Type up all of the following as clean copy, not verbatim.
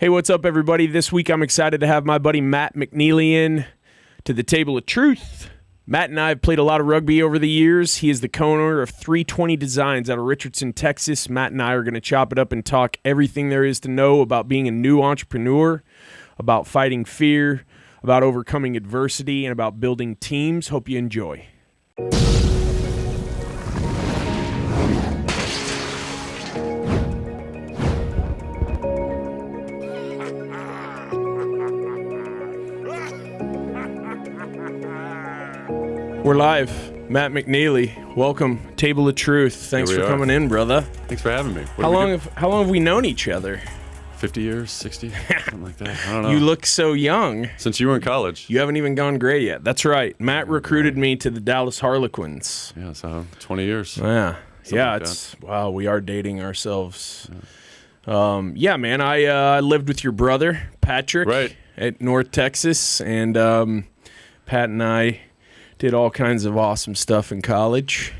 Hey, what's up, everybody? This week, I'm excited to have my buddy Matt McNeeley in to the Table of Truth. Matt and I have played a lot of rugby over the years. He is the co-owner of 320 Designs out of Richardson, Texas. Matt and I are going to chop it up and talk everything there is to know about being a new entrepreneur, about fighting fear, about overcoming adversity, and about building teams. Hope you enjoy. We're live. Matt McNeeley, welcome. Table of Truth. Thanks for coming in, brother. Thanks for having me. How long have we known each other? 50 years, 60, something like that. I don't know. You look so young. Since you were in college. You haven't even gone gray yet. That's right. Matt recruited me to the Dallas Harlequins. Yeah, so 20 years. Yeah. Yeah, like it's wow, we are dating ourselves. Yeah, man, I lived with your brother, Patrick, at North Texas, and Pat and I did all kinds of awesome stuff in college.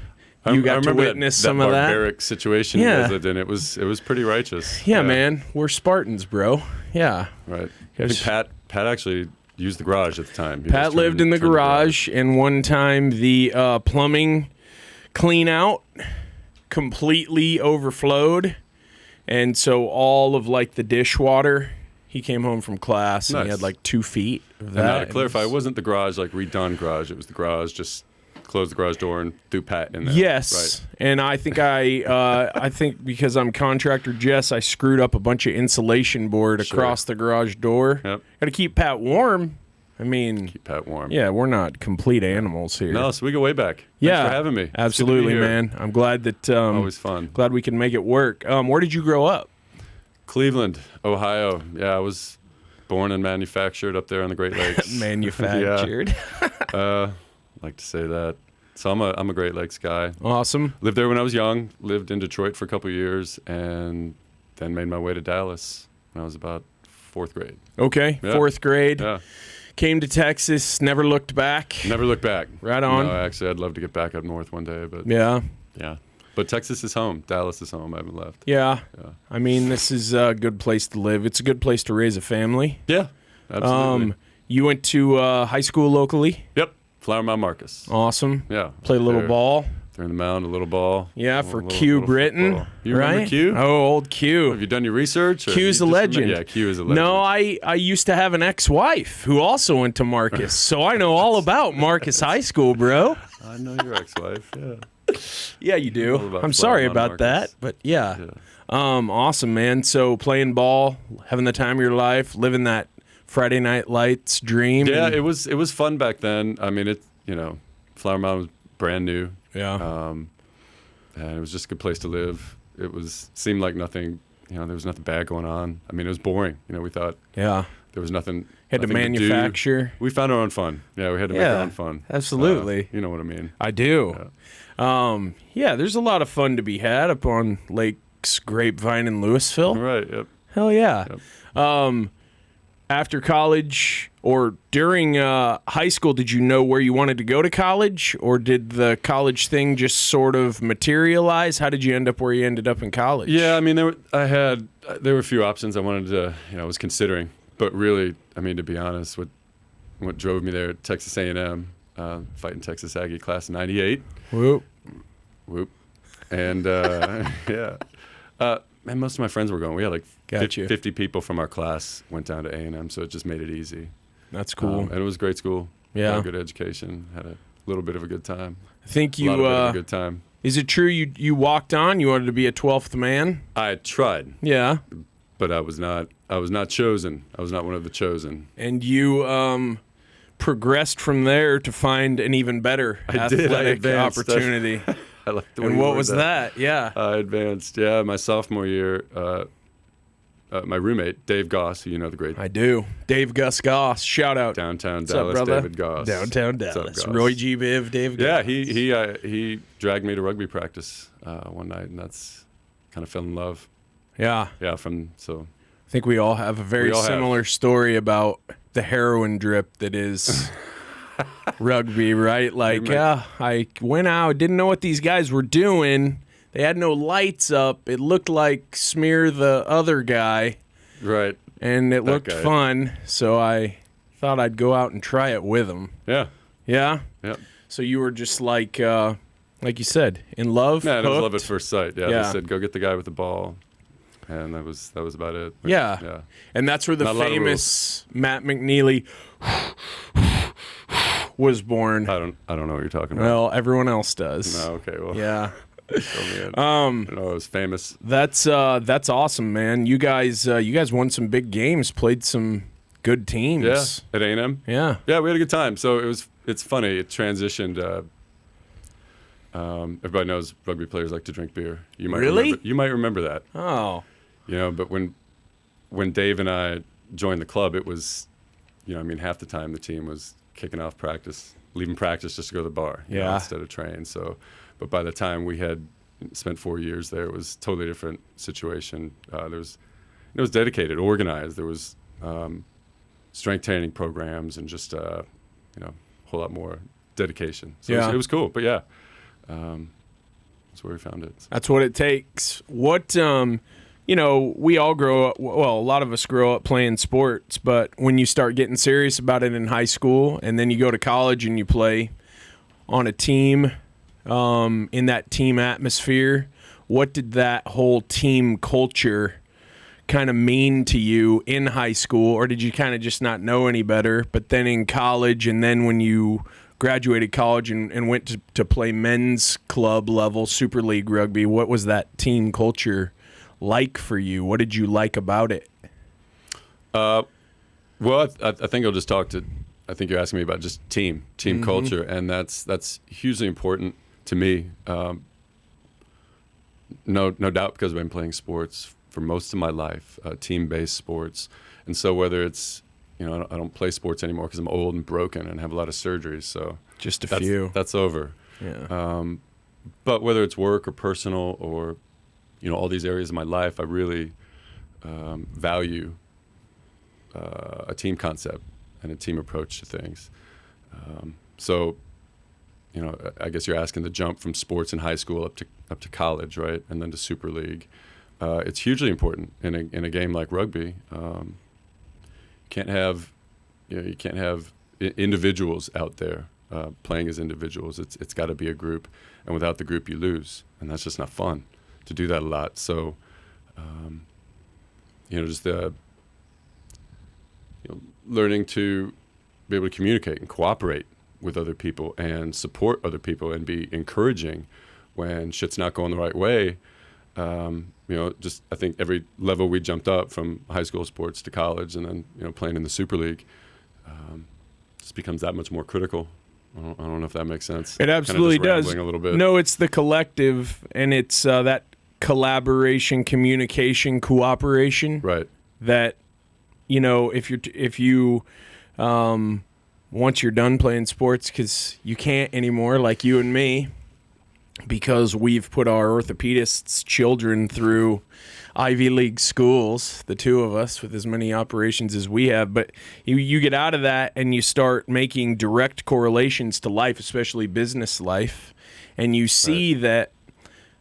You got to witness some of that. Barbaric situation you guys lived in. It was pretty righteous. Yeah, man. We're Spartans, bro. Yeah. Right. I think Pat actually used the garage at the time. Pat lived in the garage, and one time the plumbing clean out completely overflowed, and so all of like the dishwater. He came home from class and he had like 2 feet of that. And to clarify, it wasn't the garage like redone garage. It was the garage, just closed the garage door and threw Pat in there. Yes, right. And I think I think because I'm contractor Jess, I screwed up a bunch of insulation board across the garage door. Yep. Got to keep Pat warm. I mean, keep Pat warm. Yeah, we're not complete animals here. No, so we go way back. Yeah, thanks for having me. Absolutely, man. I'm glad that always fun. Glad we can make it work. Where did you grow up? Cleveland, Ohio. Yeah, I was born and manufactured up there on the Great Lakes. Manufactured. Like to say that. So I'm a Great Lakes guy. Awesome. Lived there when I was young. Lived in Detroit for a couple of years, and then made my way to Dallas when I was about 4th grade. Okay, yeah. 4th grade. Yeah. Came to Texas. Never looked back. Never looked back. Right on. No, actually, I'd love to get back up north one day, but yeah. But Texas is home. Dallas is home. I haven't left. Yeah. I mean, this is a good place to live. It's a good place to raise a family. Yeah, absolutely. You went to high school locally? Yep. Flower Mound Marcus. Awesome. Yeah. Played a little ball. They're in the mound, a little ball. Yeah, for Q Britton. Football. You remember Q? Oh, old Q. Have you done your research? Q's a legend. Yeah, Q is a legend. No, I used to have an ex-wife who also went to Marcus, so I know all about Marcus High School, bro. I know your ex-wife, yeah. Yeah, you do. I'm sorry about that, but yeah. Awesome, man. So playing ball, having the time of your life, living that Friday Night Lights dream. Yeah, it was fun back then. I mean, Flower Mound was brand new. Yeah. And it was just a good place to live. Seemed like nothing, there was nothing bad going on. I mean, it was boring. We thought there was nothing. Had to manufacture. We found our own fun. Yeah, we had to make our own fun. Absolutely. You know what I mean? I do. Yeah, there's a lot of fun to be had up on Lakes Grapevine in Louisville. Right, yep. Hell yeah. Yep. After college or during high school, did you know where you wanted to go to college, or did the college thing just sort of materialize? How did you end up where you ended up in college? Yeah, I mean, there were a few options I wanted to, I was considering, but really, I mean, to be honest, what drove me there at Texas A&M, fighting Texas Aggie class of '98. Whoop. And and most of my friends were going. We had like 50 people from our class went down to A&M, so it just made it easy. That's cool. And it was a great school. Yeah. Had a good education. Had a little bit of a good time. I think you. A lot of a good time. Is it true you walked on? You wanted to be a 12th man? I tried. Yeah. But I was not chosen. I was not one of the chosen. And you progressed from there to find an even better athletic opportunity. I like the way and what was that? Yeah. I advanced. Yeah, my sophomore year, my roommate, Dave Goss, who you know the great. I do. Dave Goss. Shout out. Downtown What's Dallas, up, David Goss. Downtown Dallas. Roy G. Biv, Dave Goss. Yeah, he dragged me to rugby practice one night, and that's kind of fell in love. Yeah. Yeah, I think we all have a very similar story about the heroin drip that is rugby, right? Like, I went out, didn't know what these guys were doing. They had no lights up. It looked like Smear the other guy. Right. and it looked guy. fun, so I thought I'd go out and try it with him. Yeah. Yeah? Yeah. So you were just like you said, in love? Yeah, it was hooked? love at first sight. Yeah, Yeah. they said, go get the guy with the ball. And that was about it. Yeah. And that's where the Not a lot of famous Matt McNeeley was born. I don't know what you're talking about. Well, everyone else does. No, okay, well. Yeah. Fill me in. I know it was famous. That's awesome, man. You guys won some big games, played some good teams. Yeah, at A&M. Yeah. Yeah, we had a good time. So it's funny. It transitioned. Everybody knows rugby players like to drink beer. You might Really? you might remember that. Oh. But when Dave and I joined the club, it was, half the time the team was kicking off practice, leaving practice just to go to the bar, instead of train. So, but by the time we had spent 4 years there, it was a totally different situation. It was dedicated, organized. There was strength training programs and just a whole lot more dedication. So it was cool. But yeah, that's where we found it. So. That's what it takes. What we all grow up, well, a lot of us grow up playing sports, but when you start getting serious about it in high school and then you go to college and you play on a team, in that team atmosphere, what did that whole team culture kind of mean to you in high school? Or did you kind of just not know any better? But then in college, and then when you graduated college and went to play men's club level Super League rugby, what was that team culture like for you? What did you like about it? Well, I think I'll just talk to. I think you're asking me about just team culture, and that's hugely important to me. No doubt, because I've been playing sports for most of my life, team-based sports, and so whether it's I don't play sports anymore because I'm old and broken and have a lot of surgeries. So just a few. That's over. Yeah. But whether it's work or personal or all these areas of my life, I really value a team concept and a team approach to things. So, I guess you're asking the jump from sports in high school up to college, right, and then to Super League. It's hugely important in a game like rugby. You can't have individuals out there playing as individuals. It's got to be a group, and without the group, you lose, and that's just not fun to do that a lot. So, just the learning to be able to communicate and cooperate with other people and support other people and be encouraging when shit's not going the right way. Just I think every level we jumped up from high school sports to college and then playing in the Super League just becomes that much more critical. I don't know if that makes sense. It absolutely Kinda just does. rambling a little bit. No, it's the collective, and it's that collaboration, communication, cooperation. Right. That if you once you're done playing sports, because you can't anymore, like you and me, because we've put our orthopedists' children through Ivy League schools, the two of us, with as many operations as we have. But you get out of that and you start making direct correlations to life, especially business life, and you see that,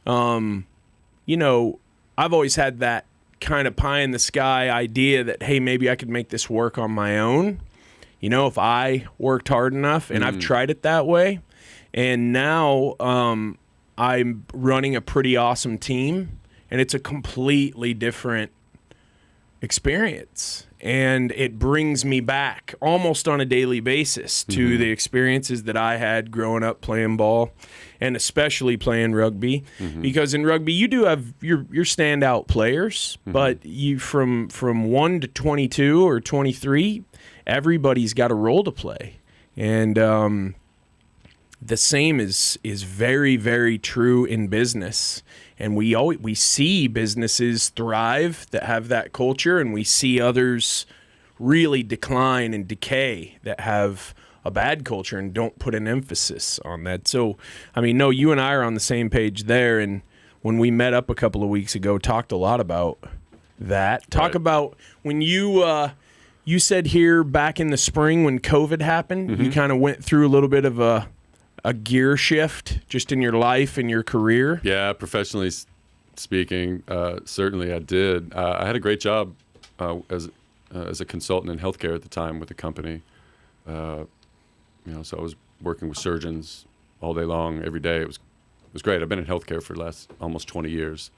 I've always had that kind of pie in the sky idea that, hey, maybe I could make this work on my own, if I worked hard enough, and I've tried it that way. And now I'm running a pretty awesome team, and it's a completely different experience. And it brings me back almost on a daily basis to the experiences that I had growing up playing ball, and especially playing rugby. Because in rugby, you do have your standout players, but you from 1 to 22 or 23, everybody's got a role to play. And the same is very, very true in business. And we see businesses thrive that have that culture, and we see others really decline and decay that have a bad culture and don't put an emphasis on that. So, no, you and I are on the same page there. And when we met up a couple of weeks ago, talked a lot about that. Talk about when you said here back in the spring when COVID happened, you kind of went through a little bit of a gear shift just in your life and your career. Yeah, professionally speaking, certainly I did. I had a great job as as a consultant in healthcare at the time with the company. So I was working with surgeons all day long, every day. It was great. I've been in healthcare for the last almost 20 years.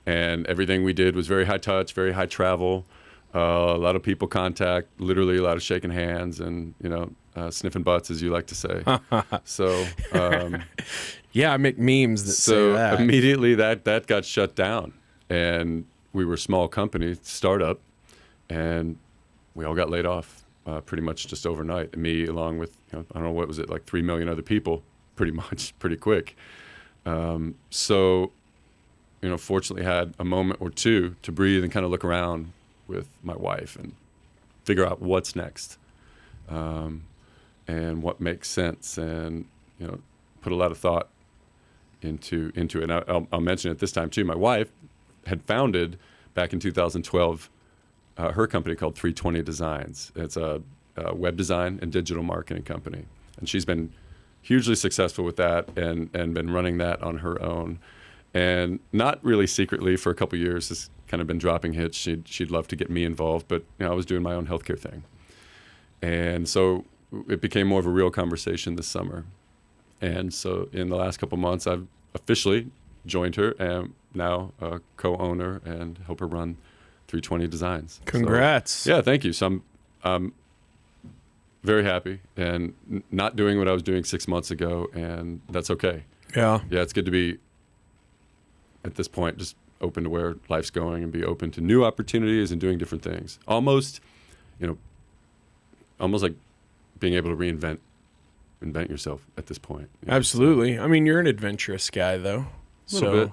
And everything we did was very high touch, very high travel, a lot of people contact, literally a lot of shaking hands and, sniffing butts, as you like to say. So, yeah, I make memes that say that. So immediately that got shut down. And we were a small company, startup, and we all got laid off pretty much just overnight. And me, along with, I don't know, what was it, like 3 million other people, pretty much, pretty quick. Fortunately had a moment or two to breathe and kind of look around with my wife and figure out what's next, and what makes sense, and put a lot of thought into it. And I'll mention at this time too, my wife had founded back in 2012 her company called 320 Designs. It's a web design and digital marketing company, and she's been hugely successful with that and been running that on her own. And not really secretly for a couple of years, has kind of been dropping hits. She'd love to get me involved, but I was doing my own healthcare thing. And so it became more of a real conversation this summer. And so in the last couple of months, I've officially joined her and now a co-owner and help her run 320 Designs. Congrats. So, yeah, thank you. So I'm very happy and not doing what I was doing 6 months ago, and that's okay. Yeah. Yeah, it's good to be at this point just open to where life's going and be open to new opportunities and doing different things. Almost like being able to invent yourself at this point. Absolutely. I mean, you're an adventurous guy, though. A little bit.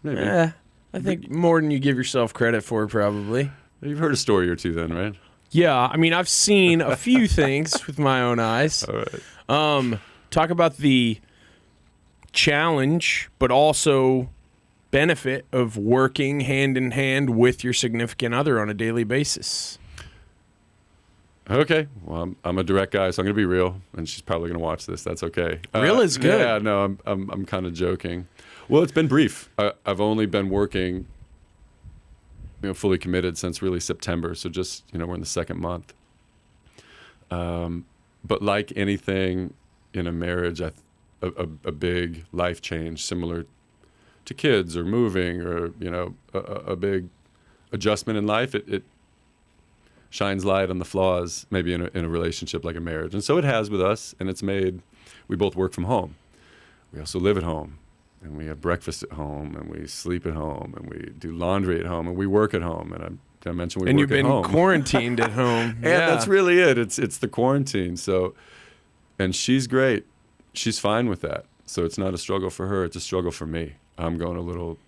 Maybe. I think more than you give yourself credit for, probably. You've heard a story or two then, right? Yeah. I mean, I've seen a few things with my own eyes. All right. Talk about the challenge, but also benefit of working hand in hand with your significant other on a daily basis. Okay. Well, I'm a direct guy, so I'm going to be real, and she's probably going to watch this. That's okay. Real is good. Yeah, no, I'm kind of joking. Well, it's been brief. I've only been working, fully committed since really September, so just, we're in the second month. But like anything in a marriage, a big life change, similar to kids or moving or, a big adjustment in life, it shines light on the flaws maybe in a relationship like a marriage. And so it has with us, and it's made, we both work from home. We also live at home, and we have breakfast at home, and we sleep at home, and we do laundry at home, and we work at home. And I mentioned we work at home. And you've been quarantined at home. And that's really it. It's the quarantine. So, and she's great. She's fine with that. So it's not a struggle for her. It's a struggle for me. I'm going a little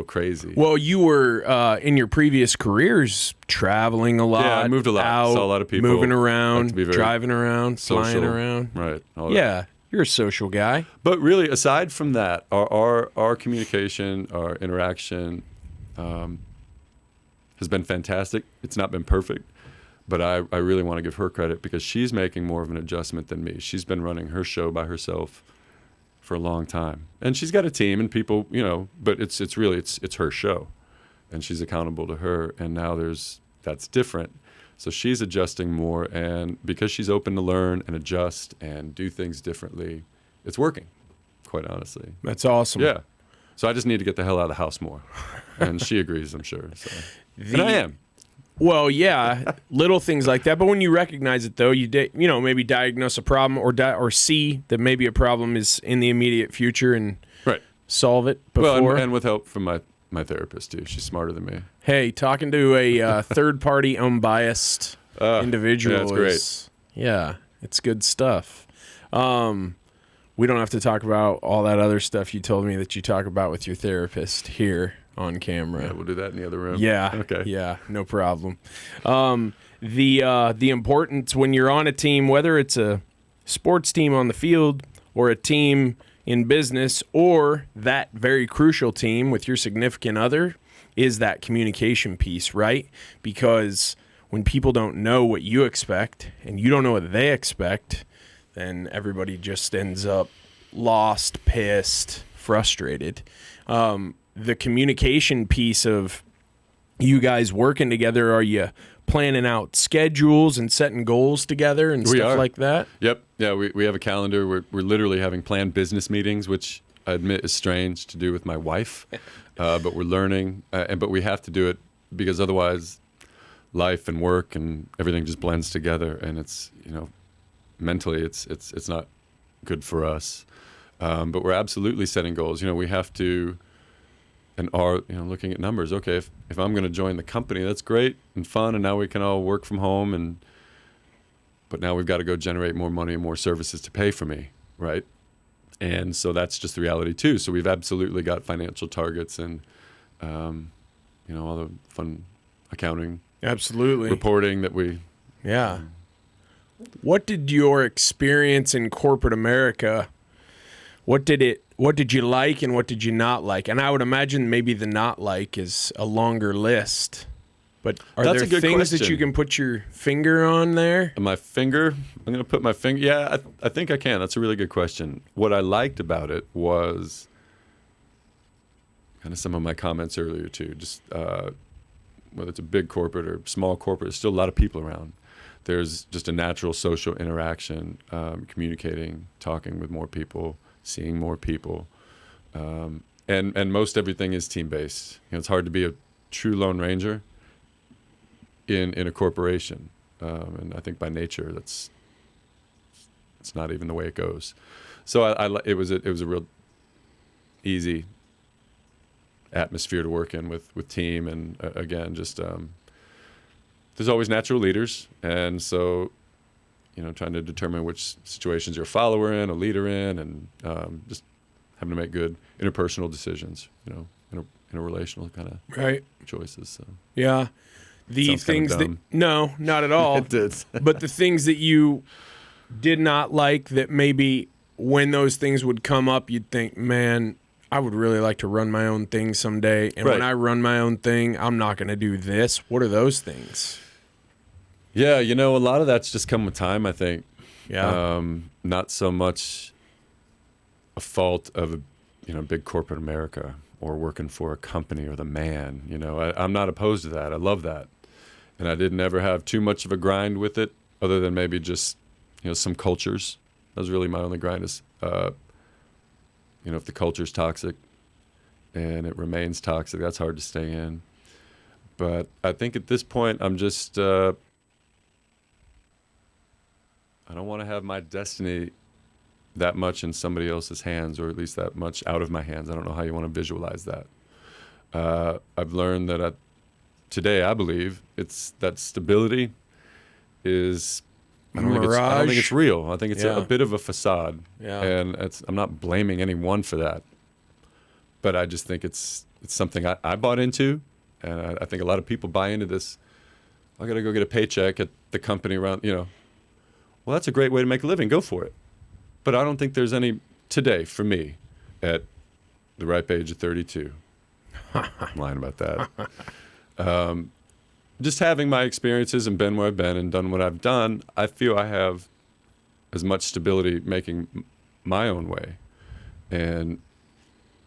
crazy. Well, you were in your previous careers traveling a lot. Yeah, I moved a lot. Out, saw a lot of people. Moving around, driving around, social, flying around. Right. Yeah, you're a social guy. But really, aside from that, our communication, our interaction has been fantastic. It's not been perfect, but I really want to give her credit because she's making more of an adjustment than me. She's been running her show by herself for a long time, and she's got a team and people, but it's her show, and she's accountable to her. And now that's different. So she's adjusting more, and because she's open to learn and adjust and do things differently, it's working, quite honestly. That's awesome. Yeah. So I just need to get the hell out of the house more, and she agrees, I'm sure. So. And I am. Well, yeah, little things like that. But when you recognize it, though, you maybe diagnose a problem or see that maybe a problem is in the immediate future and solve it before. Well, and with help from my therapist, too. She's smarter than me. Hey, talking to a third-party, unbiased individual that's great. Yeah, it's good stuff. We don't have to talk about all that other stuff you told me that you talk about with your therapist here on camera. Yeah, we'll do that in the other room. Yeah. Okay. Yeah, no problem. The importance when you're on a team, whether it's a sports team on the field or a team in business or that very crucial team with your significant other, is that communication piece, right? Because when people don't know what you expect and you don't know what they expect, then everybody just ends up lost, pissed, frustrated. The communication piece of you guys working together, are you planning out schedules and setting goals together and stuff like that? Yep. Yeah, we have a calendar. We're literally having planned business meetings, which I admit is strange to do with my wife, but we're learning. But we have to do it because otherwise life and work and everything just blends together, and it's, mentally it's not good for us. But we're absolutely setting goals. We have to, and are looking at numbers. Okay, if I'm going to join the company, that's great and fun, and now we can all work from home, but now we've got to go generate more money and more services to pay for me, right? And so that's just the reality too. So we've absolutely got financial targets and all the fun accounting, absolutely reporting that we. Yeah. What did your experience in corporate America? What did you like and what did you not like? And I would imagine maybe the not like is a longer list. But are That's there a good things question. that you can put your finger on there? My finger? I'm going to put my finger. Yeah, I think I can. That's a really good question. What I liked about it was kind of some of my comments earlier too. Just whether it's a big corporate or small corporate, there's still a lot of people around. There's just a natural social interaction, communicating, talking with more people, seeing more people, and most everything is team-based. It's hard to be a true Lone Ranger in a corporation, and I think by nature it's not even the way it goes. So it was a real easy atmosphere to work in with team, and again, just there's always natural leaders, and so trying to determine which situations you're a follower in, a leader in, and just having to make good interpersonal decisions, interrelational kind of right choices. So. Yeah. The Sounds things kinda that no, not at all. It did. But the things that you did not like, that maybe when those things would come up, you'd think, man, I would really like to run my own thing someday. And when Right. I run my own thing, I'm not going to do this. What are those things? Yeah, a lot of that's just come with time, I think. Yeah. Not so much a fault of big corporate America or working for a company or the man. I'm not opposed to that. I love that. And I didn't ever have too much of a grind with it, other than maybe just, some cultures. That was really my only grind is, if the culture's toxic and it remains toxic, that's hard to stay in. But I think at this point, I'm just, I don't want to have my destiny that much in somebody else's hands, or at least that much out of my hands. I don't know how you want to visualize that. I've learned that today, I believe it's that stability is. I don't think it's real. I think it's a bit of a facade. Yeah. And I'm not blaming anyone for that, but I just think it's something I bought into, and I think a lot of people buy into this. I got to go get a paycheck at the company around. Well, that's a great way to make a living. Go for it. But I don't think there's any today for me at the ripe age of 32. I'm lying about that. Just having my experiences and been where I've been and done what I've done, I feel I have as much stability making my own way and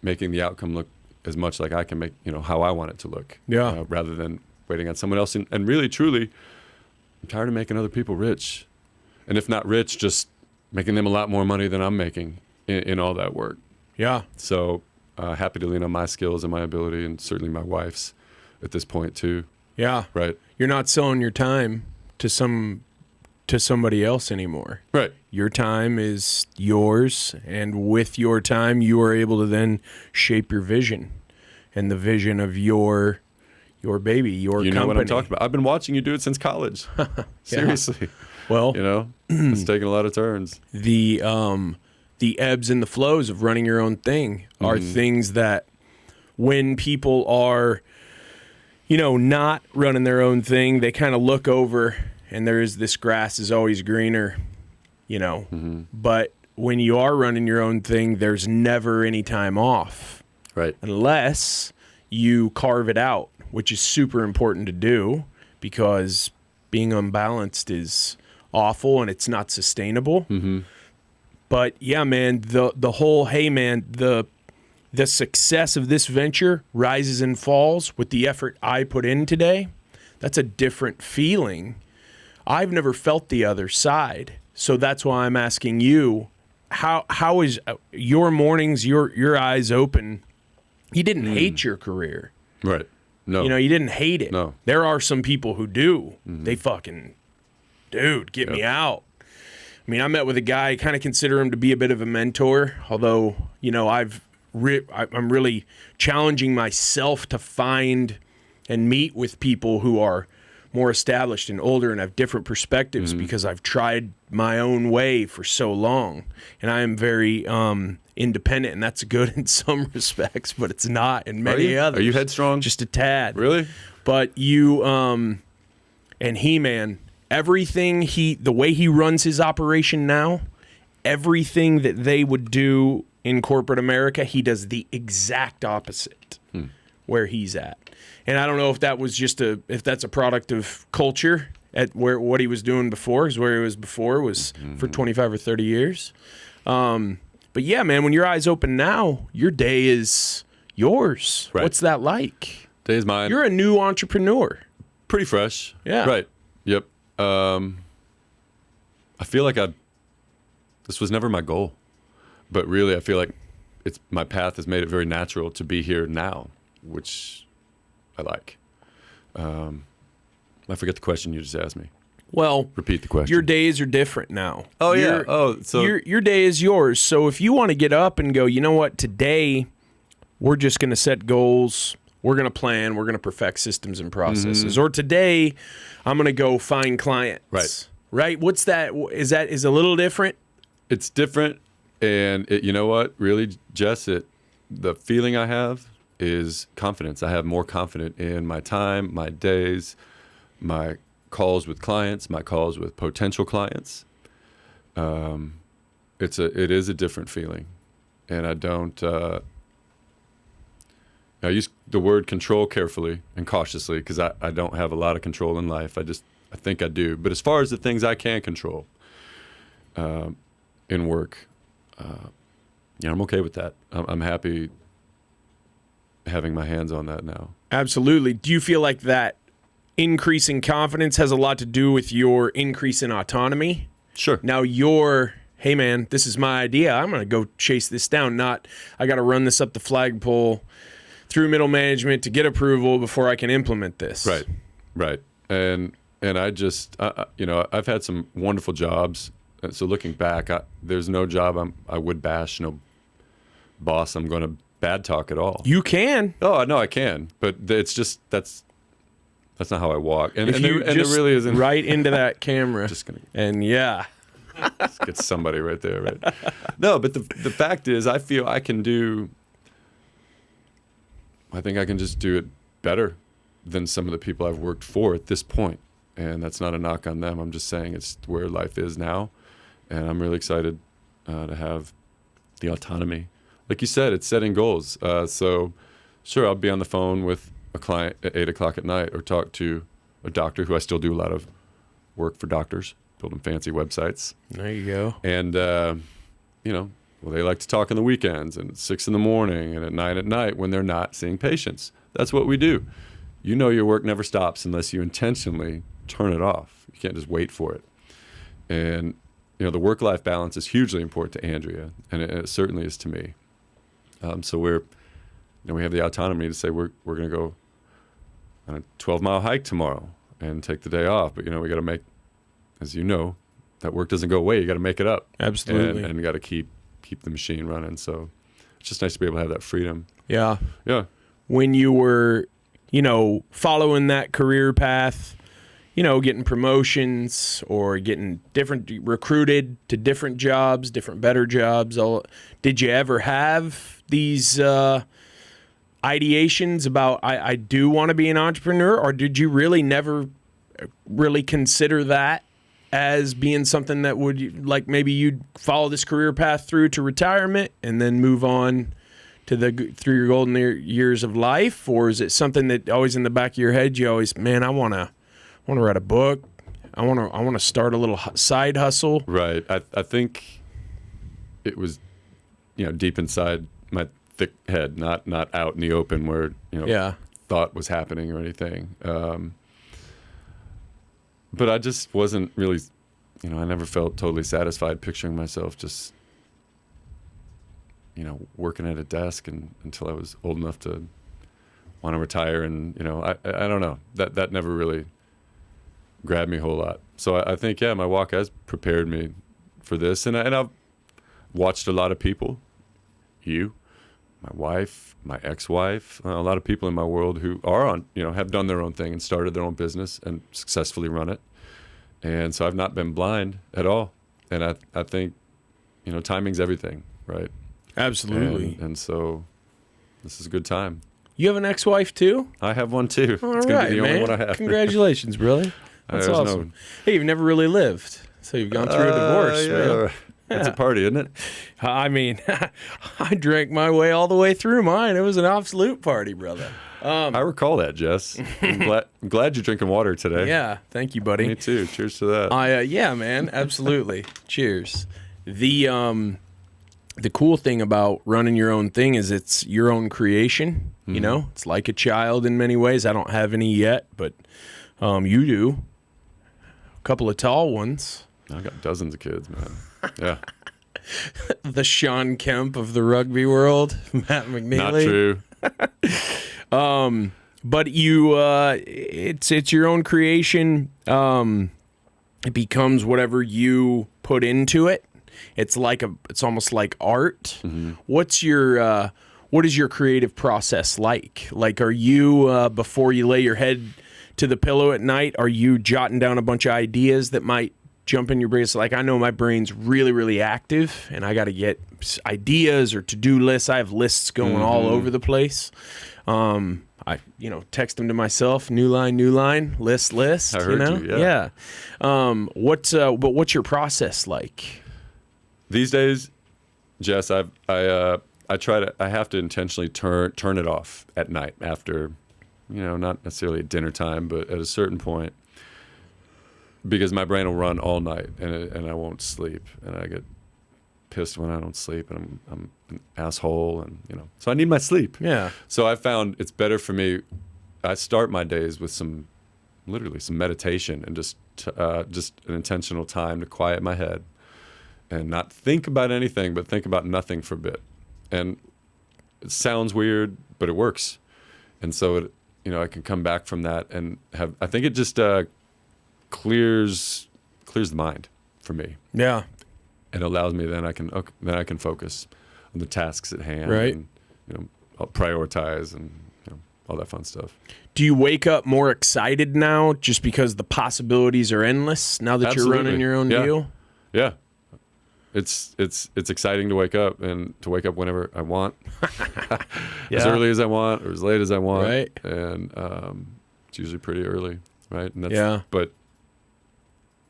making the outcome look as much like I can make, how I want it to look. Yeah. Rather than waiting on someone else. And really, truly, I'm tired of making other people rich. And if not rich, just making them a lot more money than I'm making in all that work. Yeah. So happy to lean on my skills and my ability, and certainly my wife's at this point too. Yeah. Right. You're not selling your time to somebody else anymore. Right. Your time is yours, and with your time, you are able to then shape your vision and the vision of your baby, your company. You know what I'm talking about. I've been watching you do it since college. Seriously. Well, it's taken a lot of turns. The ebbs and the flows of running your own thing are things that when people are, not running their own thing, they kind of look over and there is this grass is always greener, But when you are running your own thing, there's never any time off. Right. Unless you carve it out, which is super important to do, because being unbalanced is awful and it's not sustainable. Mm-hmm. But yeah, man, the whole, hey man, the success of this venture rises and falls with the effort I put in today. That's a different feeling. I've never felt the other side. So that's why I'm asking you, how is your mornings, your eyes open? You didn't hate your career. Right. No. You know, you didn't hate it. No. There are some people who do. They fucking, dude, get me out. I mean, I met with a guy, I kind of consider him to be a bit of a mentor, although, you know, I'm really challenging myself to find and meet with people who are more established and older and have different perspectives because I've tried my own way for so long. And I am very independent, and that's good in some respects, but it's not in many others. Are you headstrong? Just a tad. Really? But you, and he, man, everything the way he runs his operation now, everything that they would do in corporate America, he does the exact opposite where he's at. And I don't know if that was if that's a product of culture at what he was doing before, because where he was before was for 25 or 30 years. But yeah, man, when your eyes open now, your day is yours. Right. What's that like? Day is mine. You're a new entrepreneur. Pretty fresh. Yeah. Right. Yep. I feel like this was never my goal, but really I feel like my path has made it very natural to be here now, which I like. I forget the question you just asked me. Well, repeat the question. Your days are different now. Oh, yeah. So your day is yours. So if you want to get up and go, you know what, today we're just going to set goals. We're going to plan. We're going to perfect systems and processes. Or today I'm going to go find clients. Right. Right? What's that? Is a little different? It's different. And you know what? Really, Jess, the feeling I have is confidence. I have more confidence in my time, my days, my calls with clients, my calls with potential clients. It is a different feeling, and I don't. I use the word control carefully and cautiously because I don't have a lot of control in life. I think I do. But as far as the things I can control in work, I'm okay with that. I'm happy having my hands on that now. Absolutely. Do you feel like that increase in confidence has a lot to do with your increase in autonomy? Sure. Now hey man, this is my idea. I'm going to go chase this down. Not, I got to run this up the flagpole through middle management to get approval before I can implement this. Right. And I just, I've had some wonderful jobs. So looking back, there's no job I would bash, no boss I'm going to bad talk at all. You can. Oh, no, I can. But it's just, that's not how I walk. And there really isn't. Right into that camera. Just gonna. And yeah. Just get somebody right there, right? No, but the fact is, I feel I think I can just do it better than some of the people I've worked for at this point. And that's not a knock on them. I'm just saying it's where life is now. And I'm really excited to have the autonomy. Like you said, it's setting goals. So sure, I'll be on the phone with a client at 8 o'clock at night or talk to a doctor who I still do a lot of work for doctors, building fancy websites. There you go. And, they like to talk on the weekends and at 6 in the morning and at 9 at night when they're not seeing patients. That's what we do. You know your work never stops unless you intentionally turn it off. You can't just wait for it. And, the work-life balance is hugely important to Andrea, and it certainly is to me. So we have the autonomy to say we're going to go on a 12-mile hike tomorrow and take the day off. But, we got to make, as you know, that work doesn't go away. You got to make it up. Absolutely. And you got to keep the machine running. So it's just nice to be able to have that freedom. Yeah. Yeah. When you were, following that career path, getting promotions or getting recruited to different jobs, different better jobs. Did you ever have these ideations about I do want to be an entrepreneur, or did you really never really consider that as being something that would, like, maybe you'd follow this career path through to retirement and then move on to through your golden years of life? Or is it something that always in the back of your head, you always, man, I want to write a book. I want to start a little side hustle. Right. I think it was, deep inside my thick head, not out in the open where, thought was happening or anything. But I just wasn't really, I never felt totally satisfied picturing myself just, working at a desk until I was old enough to want to retire. And, I don't know. That never really grabbed me a whole lot. So I think, my walk has prepared me for this. And I've watched a lot of people, you, my wife, my ex-wife, a lot of people in my world who are on, have done their own thing and started their own business and successfully run it. And so I've not been blind at all. And I think, timing's everything, right? Absolutely. And so this is a good time. You have an ex-wife too? I have one too. All it's right, going to be the man. only one I have. Congratulations, brother. That's There's awesome. Hey, you've never really lived, so you've gone through a divorce, man. It's a party, isn't it? I mean, I drank my way all the way through mine. It was an absolute party, brother. I recall that, Jess. I'm glad you're drinking water today. Yeah, thank you, buddy. Me too. Cheers to that. Yeah, man, absolutely. Cheers. The cool thing about running your own thing is it's your own creation. Mm-hmm. It's like a child in many ways. I don't have any yet, but you do. A couple of tall ones. I got dozens of kids, man. Yeah. The Sean Kemp of the rugby world, Matt McNeeley. Not true. But you, it's your own creation. It becomes whatever you put into it. It's almost like art. Mm-hmm. What is your creative process like? Like, are you before you lay your head to the pillow at night, are you jotting down a bunch of ideas that might jump in your brain? So, like, I know my brain's really, really active, and I got to get ideas or to-do lists. I have lists going all over the place. I text them to myself, new line, list. I heard you, yeah. What's your process like? These days, Jess, I have to intentionally turn it off at night after, not necessarily at dinner time, but at a certain point, because my brain will run all night and I won't sleep, and I get pissed when I don't sleep, and I'm an asshole, and so I need my sleep. Yeah. So I found it's better for me. I start my days with some meditation and just an intentional time to quiet my head and not think about anything, but think about nothing for a bit. And it sounds weird, but it works. And so I can come back from that and I think it just clears the mind for me. Yeah. It allows me then I can focus on the tasks at hand, right? And I'll prioritize and all that fun stuff. Do you wake up more excited now just because the possibilities are endless now that Absolutely. You're running your own deal? Yeah. It's exciting to wake up and to wake up whenever I want, as early as I want or as late as I want, right? And it's usually pretty early, right? And but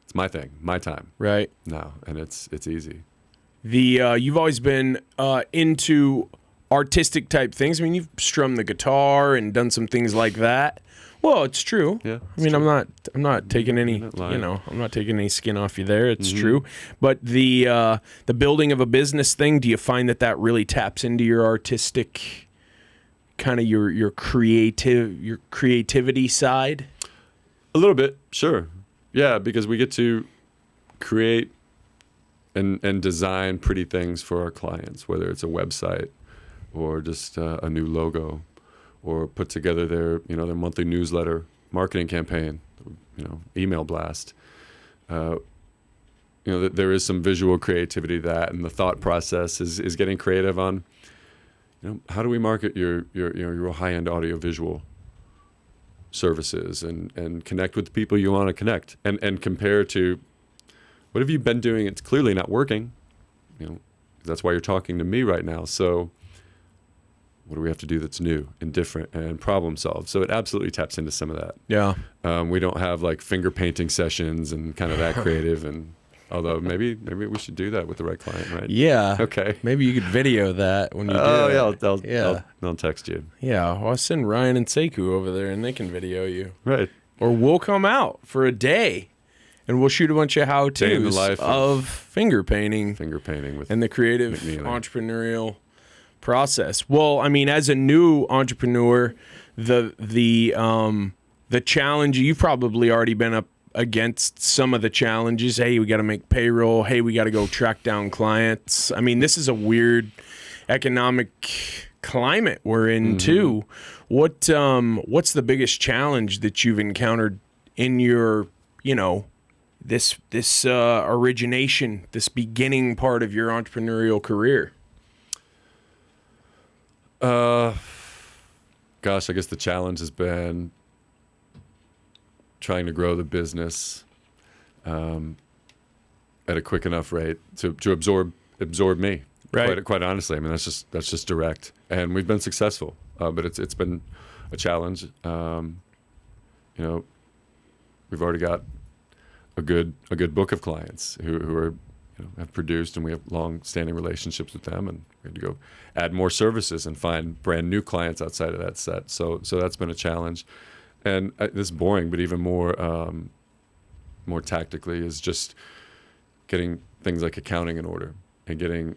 it's my thing, my time, right? Now, and it's easy. You've always been into artistic type things. I mean, you've strummed the guitar and done some things like that. Well, it's true. Yeah. I mean, true. I'm not taking any, I'm not taking any skin off you there. It's Mm-hmm. true. But the building of a business thing, do you find that really taps into your artistic kind of your creativity side? A little bit, sure. Yeah, because we get to create and design pretty things for our clients, whether it's a website or just a new logo, or put together their monthly newsletter marketing campaign, email blast. There is some visual creativity to that, and the thought process is getting creative on, how do we market your high-end audio-visual services and connect with the people you want to connect, and compare to what have you been doing? It's clearly not working. That's why you're talking to me right now. So what do we have to do that's new and different and problem solve? So it absolutely taps into some of that. Yeah. We don't have like finger painting sessions and kind of that creative, and although maybe we should do that with the right client, right? Yeah. Okay. Maybe you could video that when you do. Oh it. yeah, I'll text you. Yeah, well, I'll send Ryan and Sekou over there, and they can video you. Right. Or we'll come out for a day, and we'll shoot a bunch of Day in the how-tos life of finger painting with and the creative McNeeley. entrepreneurial process. Well, I mean, as a new entrepreneur, the challenge, you've probably already been against some of the challenges. Hey, we got to make payroll. Hey, we got to go track down clients. I mean, this is a weird economic climate we're in too. What's the biggest challenge that you've encountered in your, this origination, this beginning part of your entrepreneurial career? Gosh, I guess the challenge has been trying to grow the business at a quick enough rate to absorb me. Right. Quite honestly, I mean that's just direct, and we've been successful, but it's been a challenge. We've already got a good book of clients who are have produced, and we have long-standing relationships with them, and we have to go add more services and find brand new clients outside of that set. So that's been a challenge, and this is boring, but even more tactically is just getting things like accounting in order and getting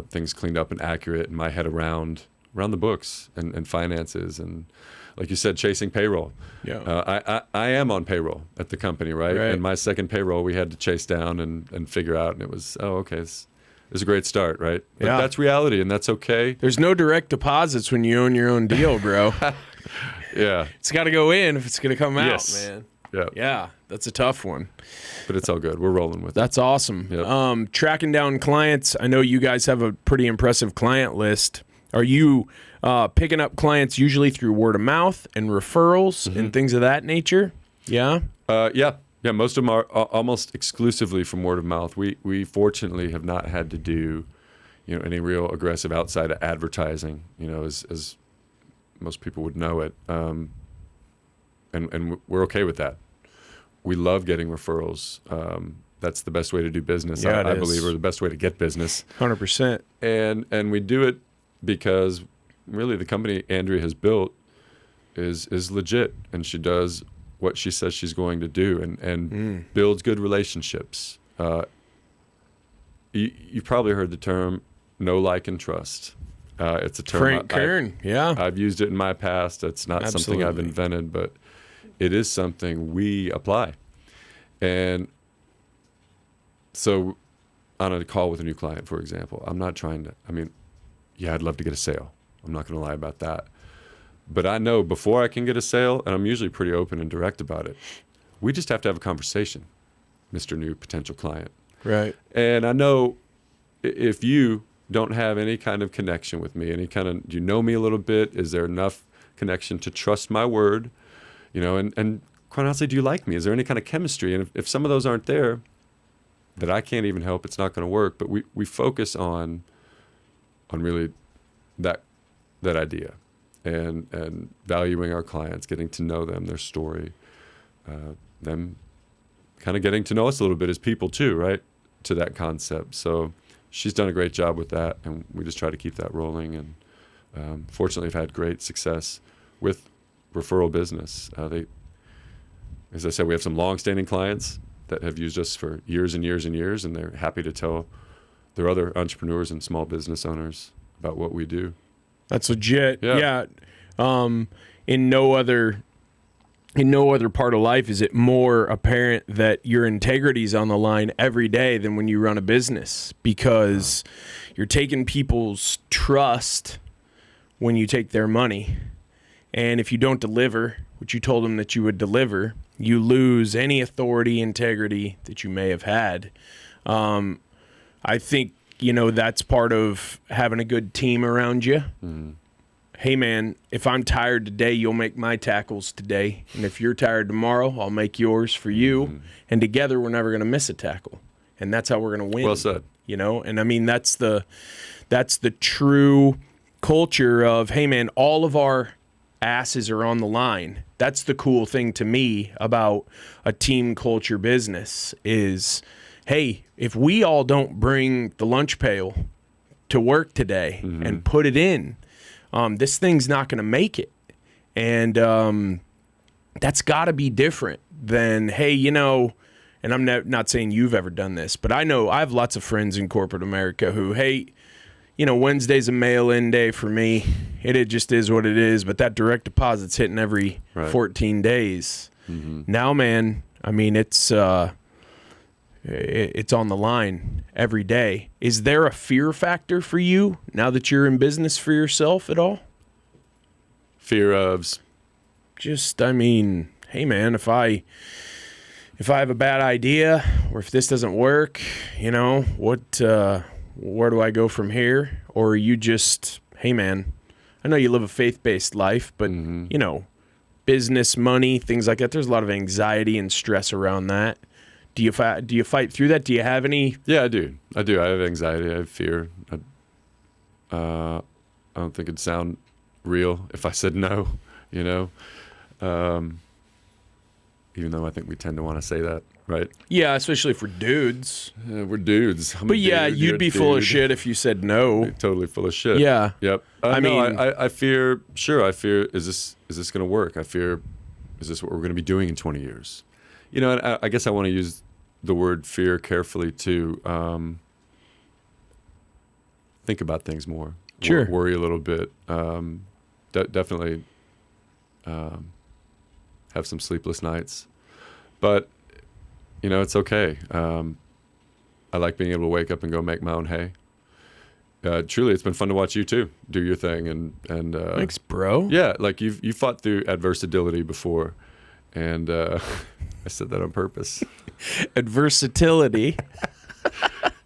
things cleaned up and accurate in my head around the books and finances, and like you said, chasing payroll. Yeah. I am on payroll at the company, right? And my second payroll we had to chase down and figure out, and it was, okay, it's a great start, right? But that's reality, and that's okay. There's no direct deposits when you own your own deal, bro. Yeah. It's got to go in if it's going to come out, Yes. man. Yeah. Yeah, that's a tough one. But it's all good. We're rolling with it. That's awesome. Yep. Tracking down clients, I know you guys have a pretty impressive client list. Are you picking up clients usually through word of mouth and referrals and things of that nature? Yeah? Yeah. Most of them are almost exclusively from word of mouth. We fortunately have not had to do, any real aggressive outside of advertising, as most people would know it. And we're okay with that. We love getting referrals. That's the best way to do business, I believe, or the best way to get business. 100%. And we do it because really the company Andrea has built is legit, and she does what she says she's going to do, and builds good relationships. You've probably heard the term know, like, and trust. It's a term Frank Kern, I've used it in my past. It's not something I've invented, but it is something we apply. And so on a call with a new client, for example, I'm not trying to, I'd love to get a sale. I'm not going to lie about that. But I know before I can get a sale, and I'm usually pretty open and direct about it, we just have to have a conversation, Mr. New Potential Client. Right. And I know if you don't have any kind of connection with me, do you know me a little bit? Is there enough connection to trust my word? And quite honestly, do you like me? Is there any kind of chemistry? And if some of those aren't there, that I can't even help, it's not going to work. But we focus on really that idea, and valuing our clients, getting to know them, their story, them kind of getting to know us a little bit as people too, right? To that concept. So she's done a great job with that, and we just try to keep that rolling. And fortunately, I've had great success with referral business. As I said, we have some long-standing clients that have used us for years and years and years, and they're happy to tell their other entrepreneurs and small business owners about what we do. That's legit. Yeah. In no other part of life is it more apparent that your integrity is on the line every day than when you run a business, because you're taking people's trust when you take their money. And if you don't deliver what you told them that you would deliver, you lose any authority, integrity that you may have had. I think, that's part of having a good team around you. Mm-hmm. Hey, man, if I'm tired today, you'll make my tackles today. And if you're tired tomorrow, I'll make yours for you. Mm-hmm. And together, we're never going to miss a tackle. And that's how we're going to win. Well said. And that's the true culture of, hey, man, all of our asses are on the line. That's the cool thing to me about a team culture business is, hey, if we all don't bring the lunch pail to work today and put it in, this thing's not going to make it. And that's got to be different than, hey, and I'm not saying you've ever done this, but I know I have lots of friends in corporate America who, hey, Wednesday's a mail-in day for me. It just is what it is, but that direct deposit's hitting every 14 days. Mm-hmm. Now, man, I mean, it's on the line every day. Is there a fear factor for you now that you're in business for yourself at all? Fear of Just, I mean, hey man, if I have a bad idea or if this doesn't work, you know, where do I go from here? Or are you just, hey man, I know you live a faith-based life, but you know, business, money, things like that. There's a lot of anxiety and stress around that. Do you fight through that? Do you have any? Yeah, I do. I have anxiety. I have fear. I don't think it'd sound real if I said no, you know. Even though I think we tend to want to say that, right? Yeah, especially for dudes. We're dudes. But yeah, you'd be full of shit if you said no. You're totally full of shit. Yeah. Yep. I fear. Sure, I fear. Is this going to work? I fear. Is this what we're going to be doing in 20 years? You know, and I guess I want to use the word fear carefully too. Think about things more. Sure. Worry a little bit. Definitely. Have some sleepless nights, but you know, it's okay. I like being able to wake up and go make my own hay. Truly, it's been fun to watch you too do your thing, and Thanks, bro. yeah, like you fought through adversity before, and I said that on purpose. Adversatility.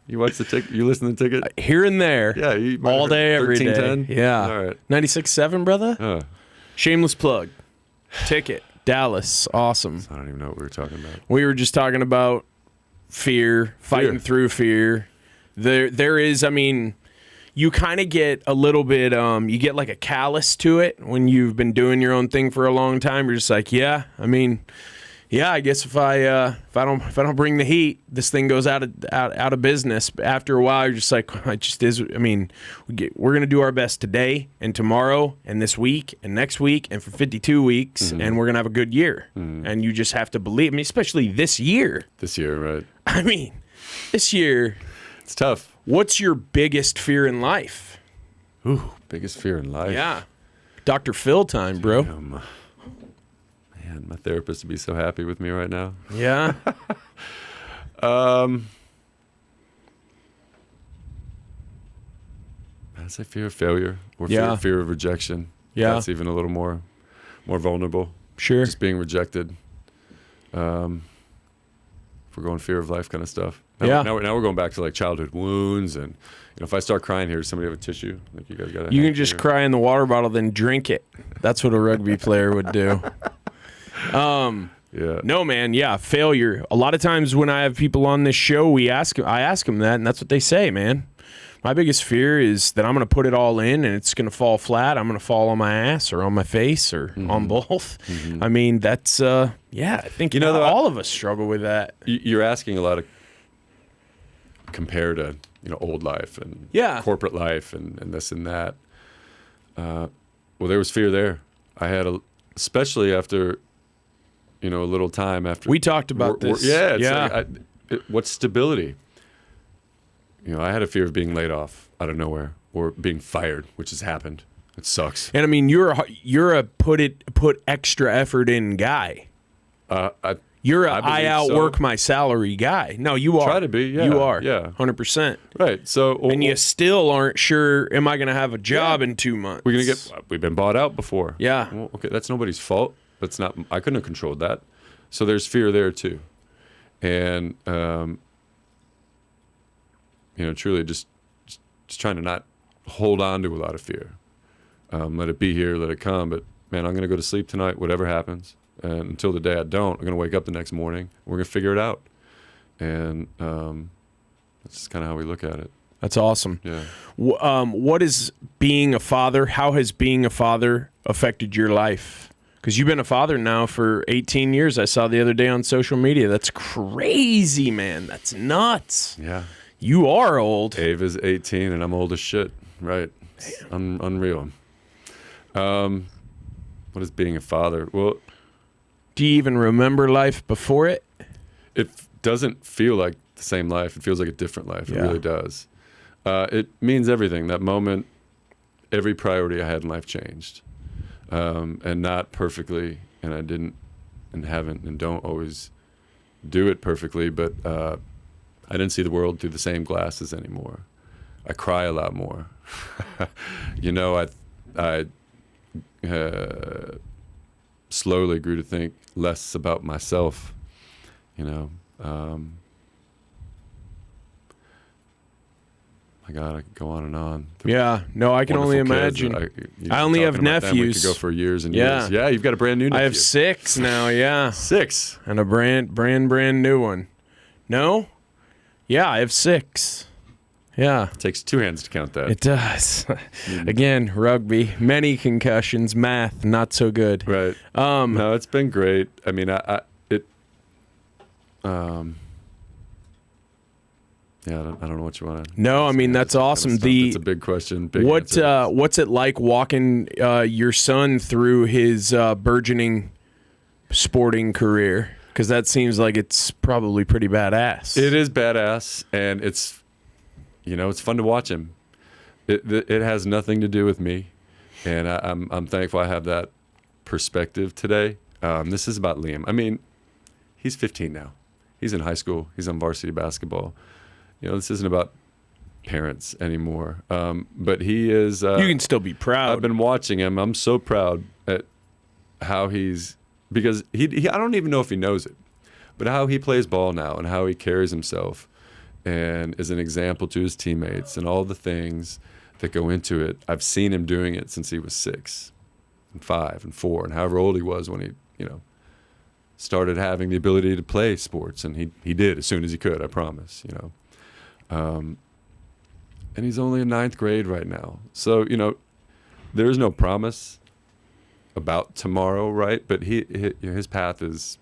You watch the ticket. You listen to the ticket Here and there. Yeah, you all day, every day. 1310? Yeah. All right. 96.7, brother. Shameless plug. Ticket. Dallas. Awesome. I don't even know what we were talking about. We were just talking about fear, fighting through fear. There is, I mean, you kind of get a little bit, you get like a callus to it when you've been doing your own thing for a long time. You're just like, yeah, I mean, yeah, I guess if I don't bring the heat, this thing goes out of business. After a while, you're just like, it just is. I mean, we're gonna do our best today and tomorrow and this week and next week and for 52 weeks, and we're gonna have a good year. And you just have to believe. I mean, especially this year. This year, right? I mean, this year, it's tough. What's your biggest fear in life? Ooh, biggest fear in life. Yeah, Dr. Phil time, bro. Man, my therapist would be so happy with me right now. Yeah. I'd say fear of failure or fear of rejection. Yeah. That's even a little more vulnerable. Sure. Just being rejected. If we're going fear of life kind of stuff. Now we're going back to like childhood wounds, and you know, if I start crying here, does somebody have a tissue? Like you guys got. You can just cry in the water bottle, then drink it. That's what a rugby player would do. Yeah. No, man. Yeah. Failure. A lot of times when I have people on this show, I ask them that, and that's what they say, man. My biggest fear is that I'm going to put it all in and it's going to fall flat. I'm going to fall on my ass or on my face or on both. I mean, that's, I think all of us struggle with that. You're asking a lot of compare to, you know, old life and corporate life and this and that. Well, there was fear there. I had especially after, you know, a little time after. We talked about this. Like what's stability? You know, I had a fear of being laid off out of nowhere or being fired, which has happened. It sucks. And I mean, you're a put extra effort in guy. You're a I outwork my salary guy. No, you are. Try to be. Yeah, you are. Yeah, 100%. Right. So, and you still aren't sure. Am I going to have a job in 2 months? We've been bought out before. Yeah. Well, okay, that's nobody's fault. That's not. I couldn't have controlled that. So there's fear there too, and you know, truly just trying to not hold on to a lot of fear. Let it be here, let it come. But man, I'm going to go to sleep tonight, whatever happens. And until the day I don't, I'm going to wake up the next morning. We're going to figure it out. And that's just kind of how we look at it. That's awesome. Yeah. What is being a father? How has being a father affected your life? Because you've been a father now for 18 years. I saw the other day on social media. That's crazy, man. That's nuts. Yeah. You are old. Ava's 18 and I'm old as shit. Right. It's unreal. What is being a father? Well, do you even remember life before it? It doesn't feel like the same life. It feels like a different life. It really does. It means everything. That moment, every priority I had in life changed. And not perfectly, and I didn't and haven't and don't always do it perfectly, but I didn't see the world through the same glasses anymore. I cry a lot more. I slowly grew to think less about myself. My God, I could go on and on. Yeah, no, I can only imagine. I only have nephews. We could go for years and years. Yeah, you've got a brand new nephew. I have 6 now, yeah. 6? And a brand new one. No? Yeah, I have 6. Yeah. It takes 2 hands to count that. It does. Again, rugby, many concussions, math, not so good. Right. No, it's been great. I mean, yeah, I don't know what you want to. No, I mean that's awesome. It's a big question. What's it like walking your son through his burgeoning sporting career? Because that seems like it's probably pretty badass. It is badass, and it's fun to watch him. It has nothing to do with me, and I'm thankful I have that perspective today. This is about Liam. I mean, he's 15 now. He's in high school. He's on varsity basketball. This isn't about parents anymore. But he is. You can still be proud. I've been watching him. I'm so proud at how because I don't even know if he knows it, but how he plays ball now and how he carries himself and is an example to his teammates and all the things that go into it. I've seen him doing it since he was 6 and 5 and 4 and however old he was when he, started having the ability to play sports, and he did as soon as he could, I promise, and he's only in 9th grade right now. So, there is no promise about tomorrow, right? But his path is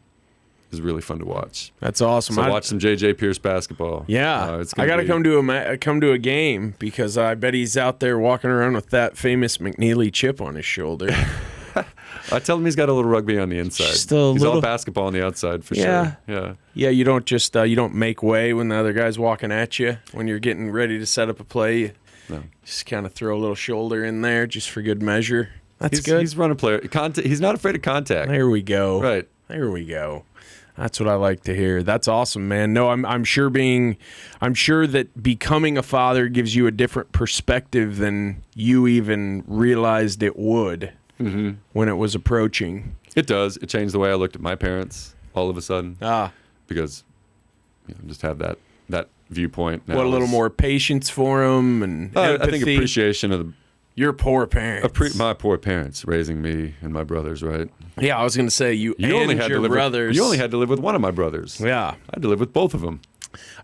really fun to watch. That's awesome. So watch some J.J. Pierce basketball. Yeah, I got to come to a game because I bet he's out there walking around with that famous McNeeley chip on his shoulder. I tell him he's got a little rugby on the inside. He's all basketball on the outside for sure. Yeah. Yeah, you don't just you don't make way when the other guy's walking at you when you're getting ready to set up a play. No. Just kind of throw a little shoulder in there just for good measure. That's good. He's run a player. He's not afraid of contact. There we go. Right. There we go. That's what I like to hear. That's awesome, man. No, I'm sure that becoming a father gives you a different perspective than you even realized it would. Mm-hmm. When it was approaching. It does. It changed the way I looked at my parents all of a sudden. Because just have that viewpoint now. What, a little more patience for them and empathy? I think appreciation of your poor parents. My poor parents raising me and my brothers, right? Yeah, I was going to say you only and had your to live brothers. You only had to live with one of my brothers. Yeah. I had to live with both of them.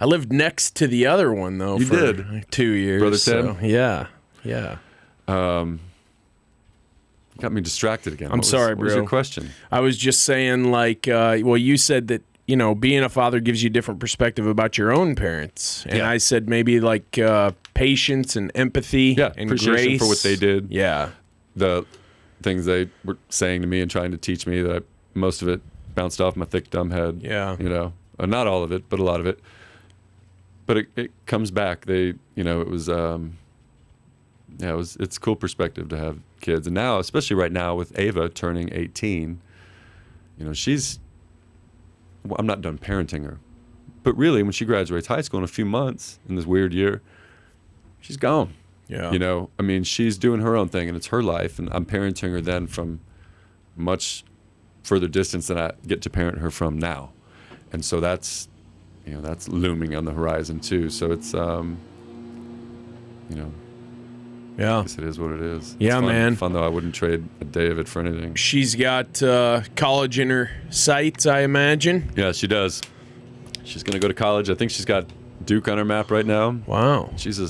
I lived next to the other one, though, you for did. 2 years. Brother Tim? So, yeah. Got me distracted again. Sorry, bro. What was your question? I was just saying, you said that, being a father gives you a different perspective about your own parents. And I said maybe patience and empathy and appreciation grace. for what they did. Yeah. The things they were saying to me and trying to teach me that most of it bounced off my thick, dumb head. Yeah. Not all of it, but a lot of it. But it comes back. It was... it's a cool perspective to have kids. And now, especially right now with Ava turning 18, I'm not done parenting her. But really, when she graduates high school in a few months, in this weird year, she's gone. Yeah. She's doing her own thing, and it's her life. And I'm parenting her then from much further distance than I get to parent her from now. And so that's looming on the horizon, too. So it's, Yeah. I guess it is what it is. Yeah, it's man. Fun, though. I wouldn't trade a day of it for anything. She's got college in her sights, I imagine. Yeah, she does. She's going to go to college. I think she's got Duke on her map right now. Wow. She's a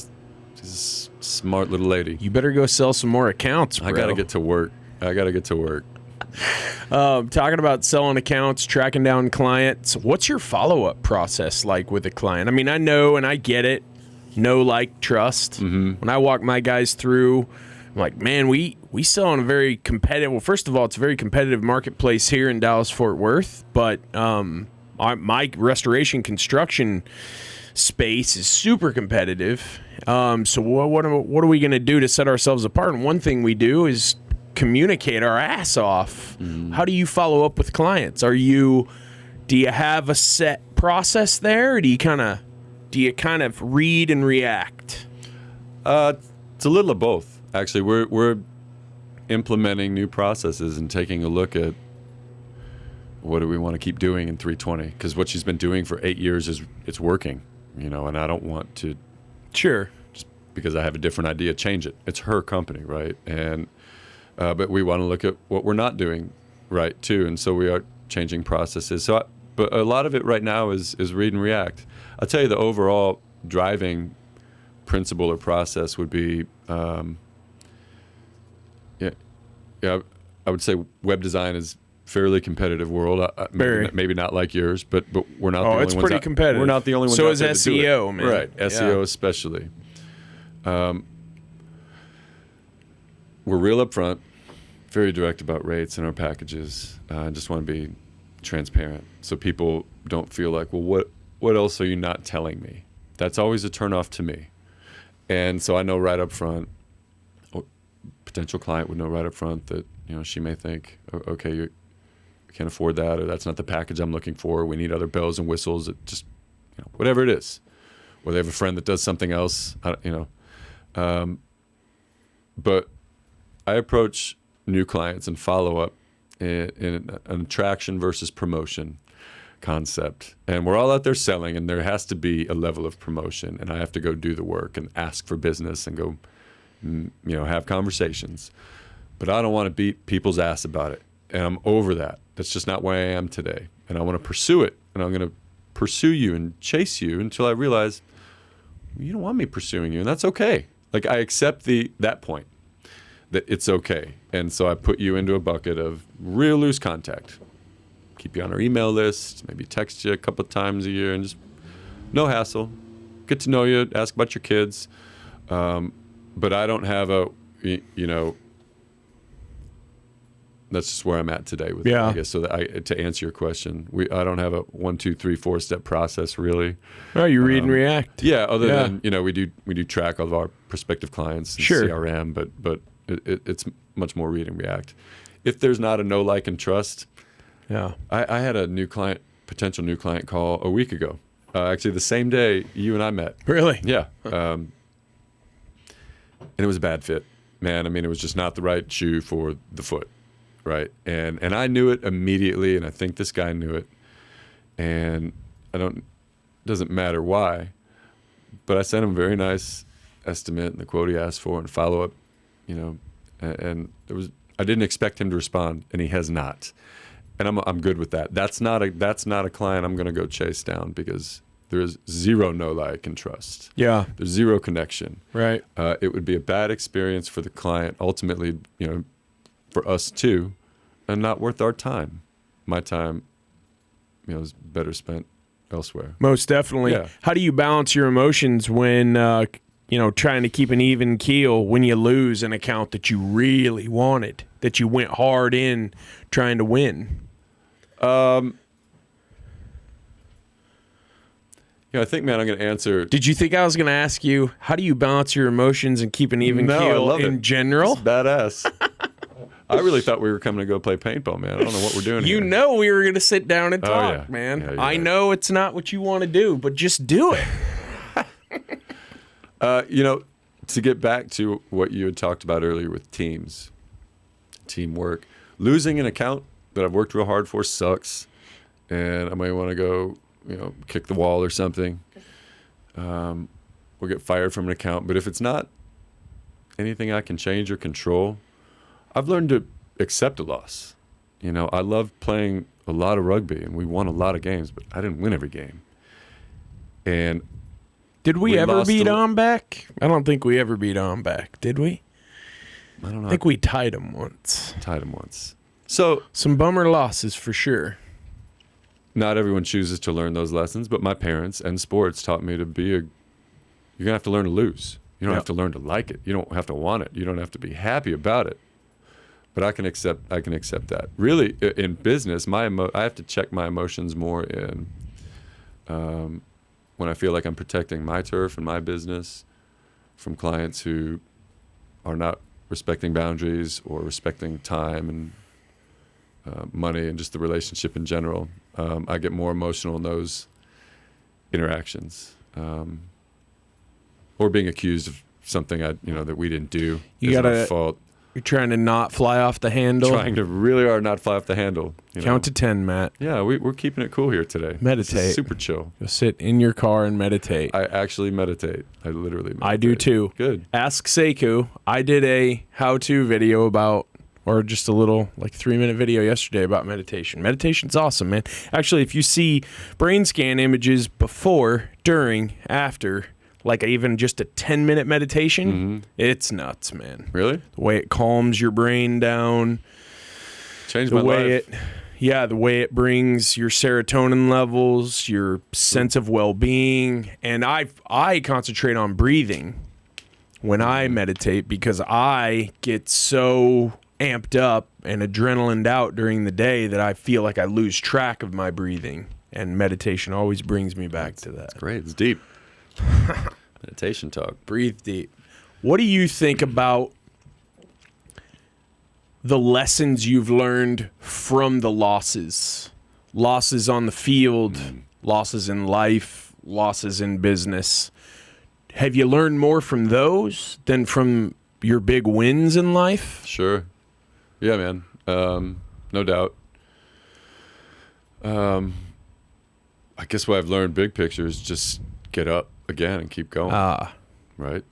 smart little lady. You better go sell some more accounts, bro. I got to get to work. Talking about selling accounts, tracking down clients, what's your follow-up process like with a client? I mean, I know and I get it. Know, like, trust. Mm-hmm. When I walk my guys through, I'm like, man, we sell in a very competitive. Well, first of all, it's a very competitive marketplace here in Dallas-Fort Worth. But my restoration construction space is super competitive. So what are we going to do to set ourselves apart? And one thing we do is communicate our ass off. Mm-hmm. How do you follow up with clients? Are you Do you have a set process there, or do you kind of read and react? It's a little of both. Actually, we're implementing new processes and taking a look at what do we want to keep doing in 320, because what she's been doing for 8 years it's working, and I don't want to, Sure, just because I have a different idea, change it. It's her company, right? And but we want to look at what we're not doing right too, and so we are changing processes. But a lot of it right now is read and react. I'll tell you, the overall driving principle or process would be, I would say web design is fairly competitive world. Maybe not like yours, but we're not the only ones. Oh, it's pretty competitive. We're not the only ones. So out is there to do it. SEO, man. Right, SEO especially. We're real upfront, very direct about rates in our packages. I just want to be transparent, so people don't feel like, well, what else are you not telling me? That's always a turnoff to me. And so I know right up front, or potential client would know right up front that she may think, okay, you can't afford that, or that's not the package I'm looking for. We need other bells and whistles. It just whatever it is, or they have a friend that does something else. But I approach new clients and follow up in an attraction versus promotion concept. And we're all out there selling, and there has to be a level of promotion, and I have to go do the work and ask for business and go, have conversations. But I don't want to beat people's ass about it. And I'm over that. That's just not where I am today. And I want to pursue it. And I'm going to pursue you and chase you until I realize you don't want me pursuing you. And that's okay. Like, I accept that point, that it's okay. And so I put you into a bucket of real loose contact. Keep you on our email list, maybe text you a couple of times a year, and just no hassle. Get to know you, ask about your kids. But I don't have that's just where I'm at today with it, I guess. So that to answer your question, I don't have a 1, 2, 3, 4 step process really. Oh, you read and react. Yeah. Other than we do track all of our prospective clients in CRM, but it's much more read and react. If there's not a know, like, and trust, I had a potential new client call a week ago. Actually, the same day you and I met. Really? Yeah. And it was a bad fit, man. I mean, it was just not the right shoe for the foot. Right. And I knew it immediately, and I think this guy knew it. And doesn't matter why, but I sent him a very nice estimate and the quote he asked for and follow up, and I didn't expect him to respond, and he has not. And I'm good with that. That's not a client I'm going to go chase down, because there is zero know, like, and trust. Yeah. There's zero connection. Right. It would be a bad experience for the client, ultimately, for us too, and not worth our time. My time, is better spent elsewhere. Most definitely. Yeah. How do you balance your emotions when, trying to keep an even keel when you lose an account that you really wanted, that you went hard in trying to win? I think, man, I'm going to answer. Did you think I was going to ask you, how do you balance your emotions and keep an even keel in general? It's badass. I really thought we were coming to go play paintball, man. I don't know what we're doing here. We were going to sit down and talk, man. Yeah, I know it's not what you want to do, but just do it. To get back to what you had talked about earlier with teamwork, losing an account that I've worked real hard for sucks, and I may want to go, kick the wall or something, or get fired from an account. But if it's not anything I can change or control, I've learned to accept a loss. I love playing a lot of rugby, and we won a lot of games, but I didn't win every game. And did we ever beat Omback? I don't think we ever beat Omback, did we? I don't know. I think we tied them once. So some bummer losses for sure. Not everyone chooses to learn those lessons, but my parents and sports taught me to you're going to have to learn to lose. You don't have to learn to like it. You don't have to want it. You don't have to be happy about it. But I can accept that. Really, in business, I have to check my emotions more in when I feel like I'm protecting my turf and my business from clients who are not respecting boundaries or respecting time and money and just the relationship in general. I get more emotional in those interactions, or being accused of something that we didn't do. Isn't our fault. You're trying to not fly off the handle. Trying to really hard not fly off the handle. Count to 10, Matt. Yeah, we're keeping it cool here today. Meditate. This is super chill. You'll sit in your car and meditate. I actually meditate. I literally meditate. I do too. Good. Ask Sekou. I did a how-to video about, or just a little 3-minute video yesterday about meditation. Meditation's awesome, man. Actually, if you see brain scan images before, during, after, even just a 10-minute meditation, it's nuts, man. Really? The way it calms your brain down. Changed my life. The way it brings your serotonin levels, your sense of well-being. And I concentrate on breathing when I meditate because I get so amped up and adrenalined out during the day that I feel like I lose track of my breathing. And meditation always brings me back to that. That's great. It's deep. Meditation talk. Breathe deep. What do you think about the lessons you've learned from the losses? Losses on the field, losses in life, losses in business. Have you learned more from those than from your big wins in life? Sure. Yeah, man. No doubt. I guess what I've learned big picture is just get up again and keep going. Right?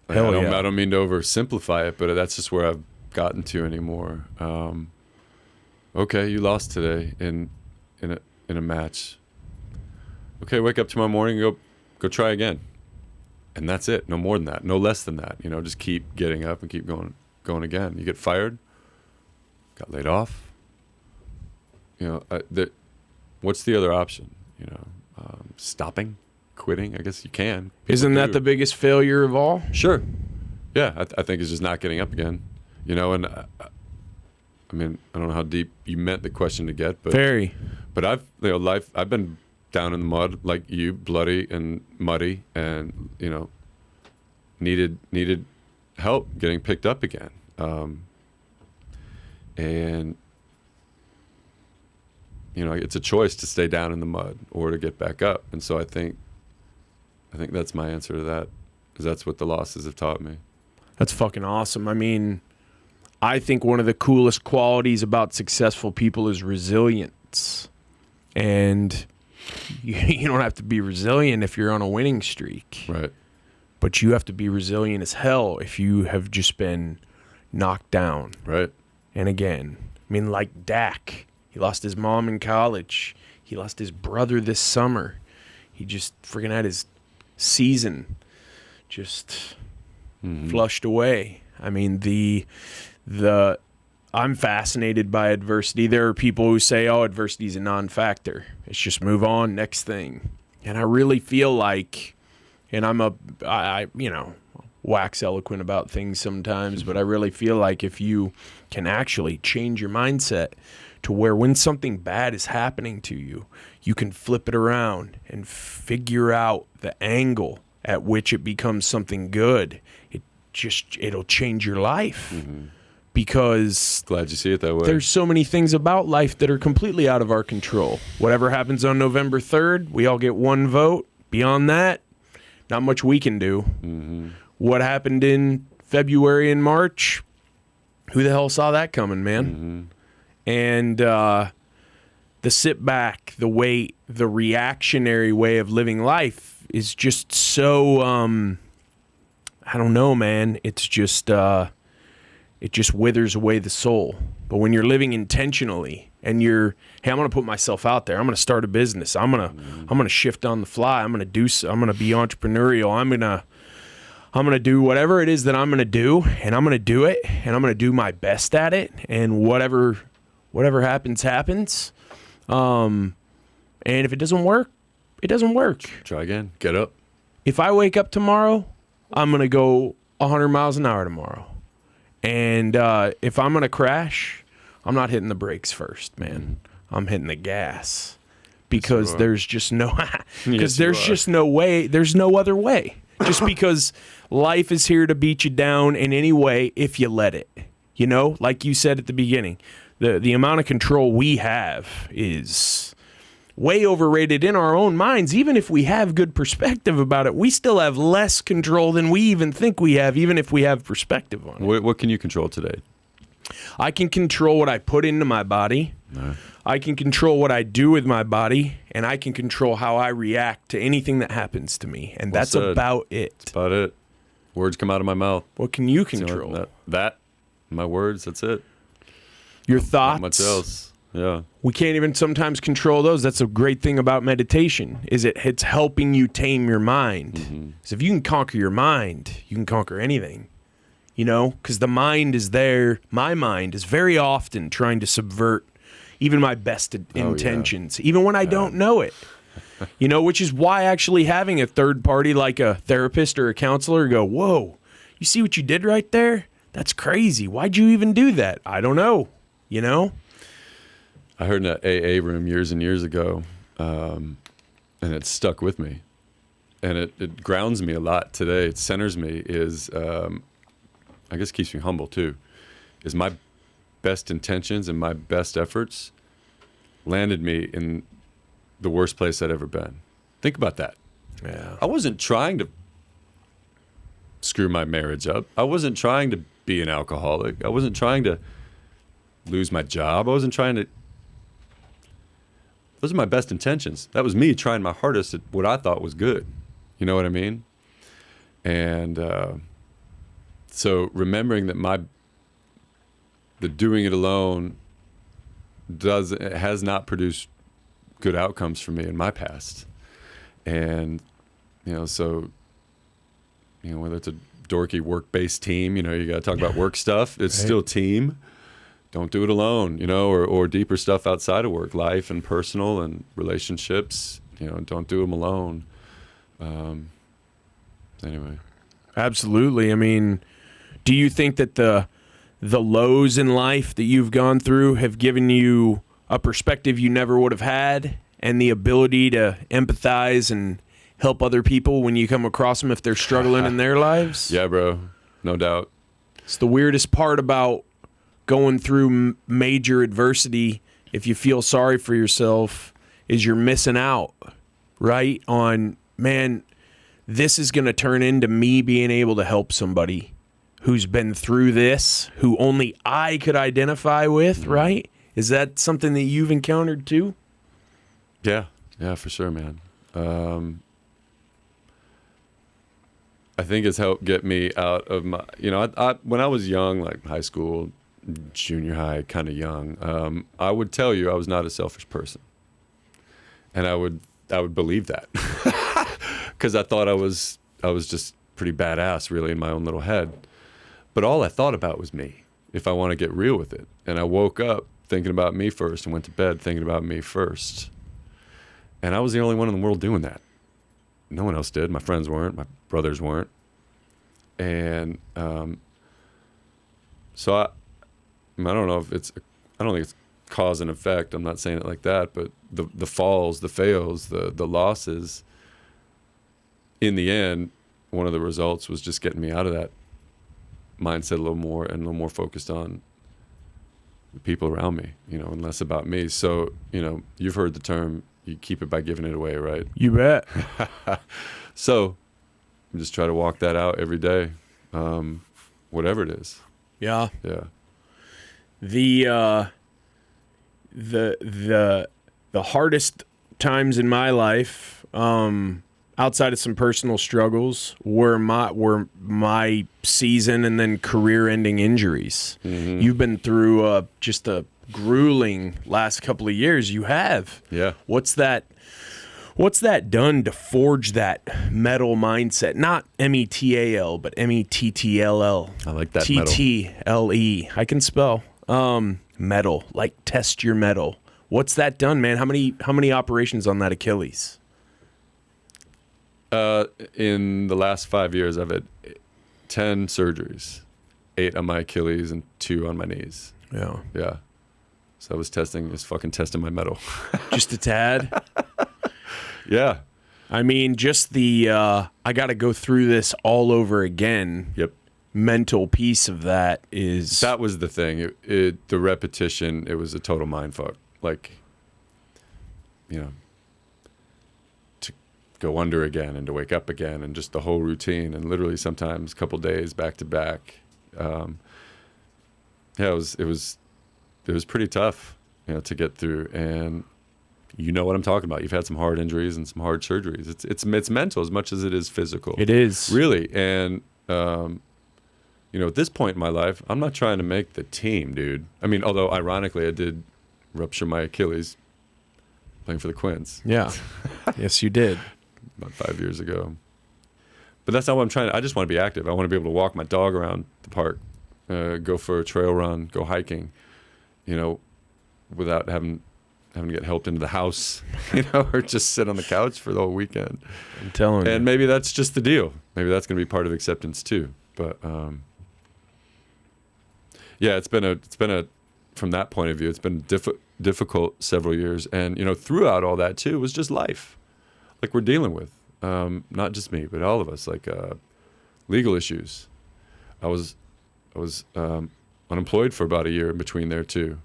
I don't mean to oversimplify it, but that's just where I've gotten to anymore. Okay, you lost today in a match. Okay, wake up tomorrow morning and go try again. And that's it. No more than that. No less than that. Just keep getting up and keep going again. You get fired, got laid off. What's the other option? Stopping, quitting. I guess you can. Isn't that the biggest failure of all? Sure. Yeah, I think it's just not getting up again. And I don't know how deep you meant the question to get, but very. But I've been down in the mud like you, bloody and muddy, and needed help getting picked up again. And it's a choice to stay down in the mud or to get back up. And so I think that's my answer to that, because that's what the losses have taught me. That's fucking awesome. I mean, I think one of the coolest qualities about successful people is resilience. And you don't have to be resilient if you're on a winning streak. Right. But you have to be resilient as hell if you have just been knocked down. Right. And again, like Dak. He lost his mom in college. He lost his brother this summer. He just freaking had his season just flushed away. I mean, I'm fascinated by adversity. There are people who say, adversity is a non-factor. It's just move on, next thing. And I really feel like, and I wax eloquent about things sometimes, but I really feel like if you can actually change your mindset to where when something bad is happening to you, you can flip it around and figure out the angle at which it becomes something good. It'll change your life. Because glad you see it that way. There's so many things about life that are completely out of our control. Whatever happens on November 3rd, we all get one vote. Beyond that, not much we can do. What happened in February and March, who the hell saw that coming, man? And the sit back, the wait, the reactionary way of living life is just so, I don't know, man. It's just, it just withers away the soul. But when you're living intentionally and hey, I'm going to put myself out there. I'm going to start a business. I'm going to shift on the fly. I'm going to be entrepreneurial. I'm going to do whatever it is that I'm going to do, and I'm going to do it, and I'm going to do my best at it, and whatever happens. And if it doesn't work, it doesn't work. Try again. Get up. If I wake up tomorrow, I'm going to go 100 miles an hour tomorrow. And if I'm going to crash, I'm not hitting the brakes first, man. I'm hitting the gas. Because there's just no way, there's no other way. Just because life is here to beat you down in any way if you let it. Like you said at the beginning, the amount of control we have is way overrated in our own minds. Even if we have good perspective about it, we still have less control than we even think we have, even if we have perspective on it. What can you control today? I can control what I put into my body. No. I can control what I do with my body, and I can control how I react to anything that happens to me. And that's about it. That's about it. Words come out of my mouth. What can you control? That my words, that's it. Your thoughts. Not much else. Yeah. We can't even sometimes control those. That's a great thing about meditation, is it's helping you tame your mind. Mm-hmm. So if you can conquer your mind, you can conquer anything. You know, because the mind is there. My mind is very often trying to subvert even my best intentions, even when I don't know it. You know, which is why actually having a third party like a therapist or a counselor go, whoa, you see what you did right there? That's crazy. Why'd you even do that? I don't know. You know? I heard in an AA room years and years ago, and it stuck with me. And it grounds me a lot today. It centers me, I guess keeps me humble too, is my best intentions and my best efforts landed me in the worst place I'd ever been. Think about that. Yeah. I wasn't trying to screw my marriage up. I wasn't trying to be an alcoholic. I wasn't trying to lose my job. I wasn't trying to... Those are my best intentions. That was me trying my hardest at what I thought was good. You know what I mean? And so remembering that the doing it alone has not produced good outcomes for me in my past. And, so, whether it's a dorky work-based team, you got to talk about work stuff. It's still team. Don't do it alone, or deeper stuff outside of work, life and personal and relationships, don't do them alone. Anyway. Absolutely. I mean, do you think that the lows in life that you've gone through have given you a perspective you never would have had and the ability to empathize and help other people when you come across them if they're struggling in their lives? Yeah, bro. No doubt. It's the weirdest part about going through major adversity. If you feel sorry for yourself, is you're missing out, right? On, man, this is going to turn into me being able to help somebody who's been through this, who only I could identify with, right? Is that something that you've encountered too? Yeah, for sure, man. I think it's helped get me out of my, when I was young, like high school, junior high, kind of young, I would tell you I was not a selfish person. And I would believe that because I thought I was just pretty badass really in my own little head. But all I thought about was me, if I want to get real with it. And I woke up thinking about me first and went to bed thinking about me first. And I was the only one in the world doing that. No one else did. My friends weren't. My brothers weren't. And so I don't know if I don't think it's cause and effect. I'm not saying it like that. But the falls, the fails, the losses, in the end, one of the results was just getting me out of that mindset a little more focused on the people around me, and less about me. So, you've heard the term, you keep it by giving it away, right? You bet. So I just try to walk that out every day, whatever it is. Yeah. Yeah. The hardest times in my life, outside of some personal struggles, were my season and then career-ending injuries. Mm-hmm. You've been through just a grueling last couple of years. You have. Yeah. What's that done to forge that metal mindset? Not METAL, but METTLL. I like that. TTLE. I can spell. Metal, like test your metal. What's that done, man? How many operations on that Achilles? In the last 5 years, I've had 10 surgeries, 8 on my Achilles and 2 on my knees. Yeah. Yeah. So I was fucking testing my metal. Just a tad? Yeah. I mean, just the, I got to go through this all over again. Yep. Mental piece of that is... That was the thing. The repetition, it was a total mindfuck. Like, go under again and to wake up again and just the whole routine and literally sometimes a couple days back to back. Yeah, it was pretty tough, to get through. And you know what I'm talking about. You've had some hard injuries and some hard surgeries. It's mental as much as it is physical. It is. Really. And, at this point in my life, I'm not trying to make the team, dude. I mean, although ironically I did rupture my Achilles playing for the Quins. Yeah. Yes, you did. About 5 years ago. But that's not what I'm trying to. I just want to be active. I want to be able to walk my dog around the park, go for a trail run, go hiking, without having to get helped into the house, or just sit on the couch for the whole weekend. I'm telling you. And maybe that's just the deal. Maybe that's going to be part of acceptance too. But yeah, it's been a from that point of view, it's been difficult several years. And throughout all that too was just life, like we're dealing with. Not just me, but all of us, like legal issues. I was unemployed for about a year in between there too.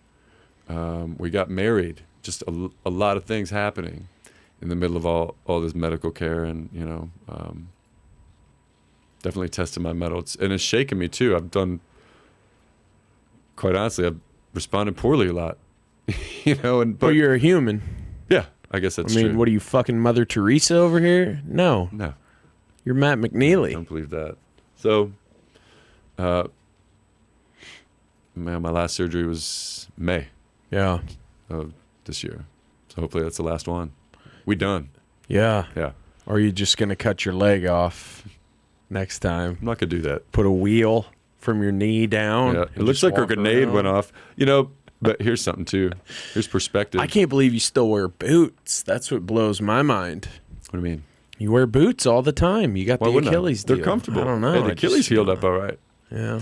We got married. Just a lot of things happening in the middle of all this medical care, and definitely tested my mettle. And it's shaken me too. Quite honestly, I've responded poorly a lot. But you're a human. Yeah, I guess that's true. What are you, fucking Mother Teresa over here? No. You're Matt McNeeley. I don't believe that. So, my last surgery was May. Yeah. Of this year. So hopefully that's the last one. We done. Yeah. Yeah. Or are you just going to cut your leg off next time? I'm not going to do that. Put a wheel from your knee down. Yeah. It looks like a grenade went off. But here's something too. Here's perspective. I can't believe you still wear boots. That's what blows my mind. What do you mean? You wear boots all the time. You got the Achilles deal. They're comfortable. I don't know. Hey, the Achilles healed up all right. Yeah.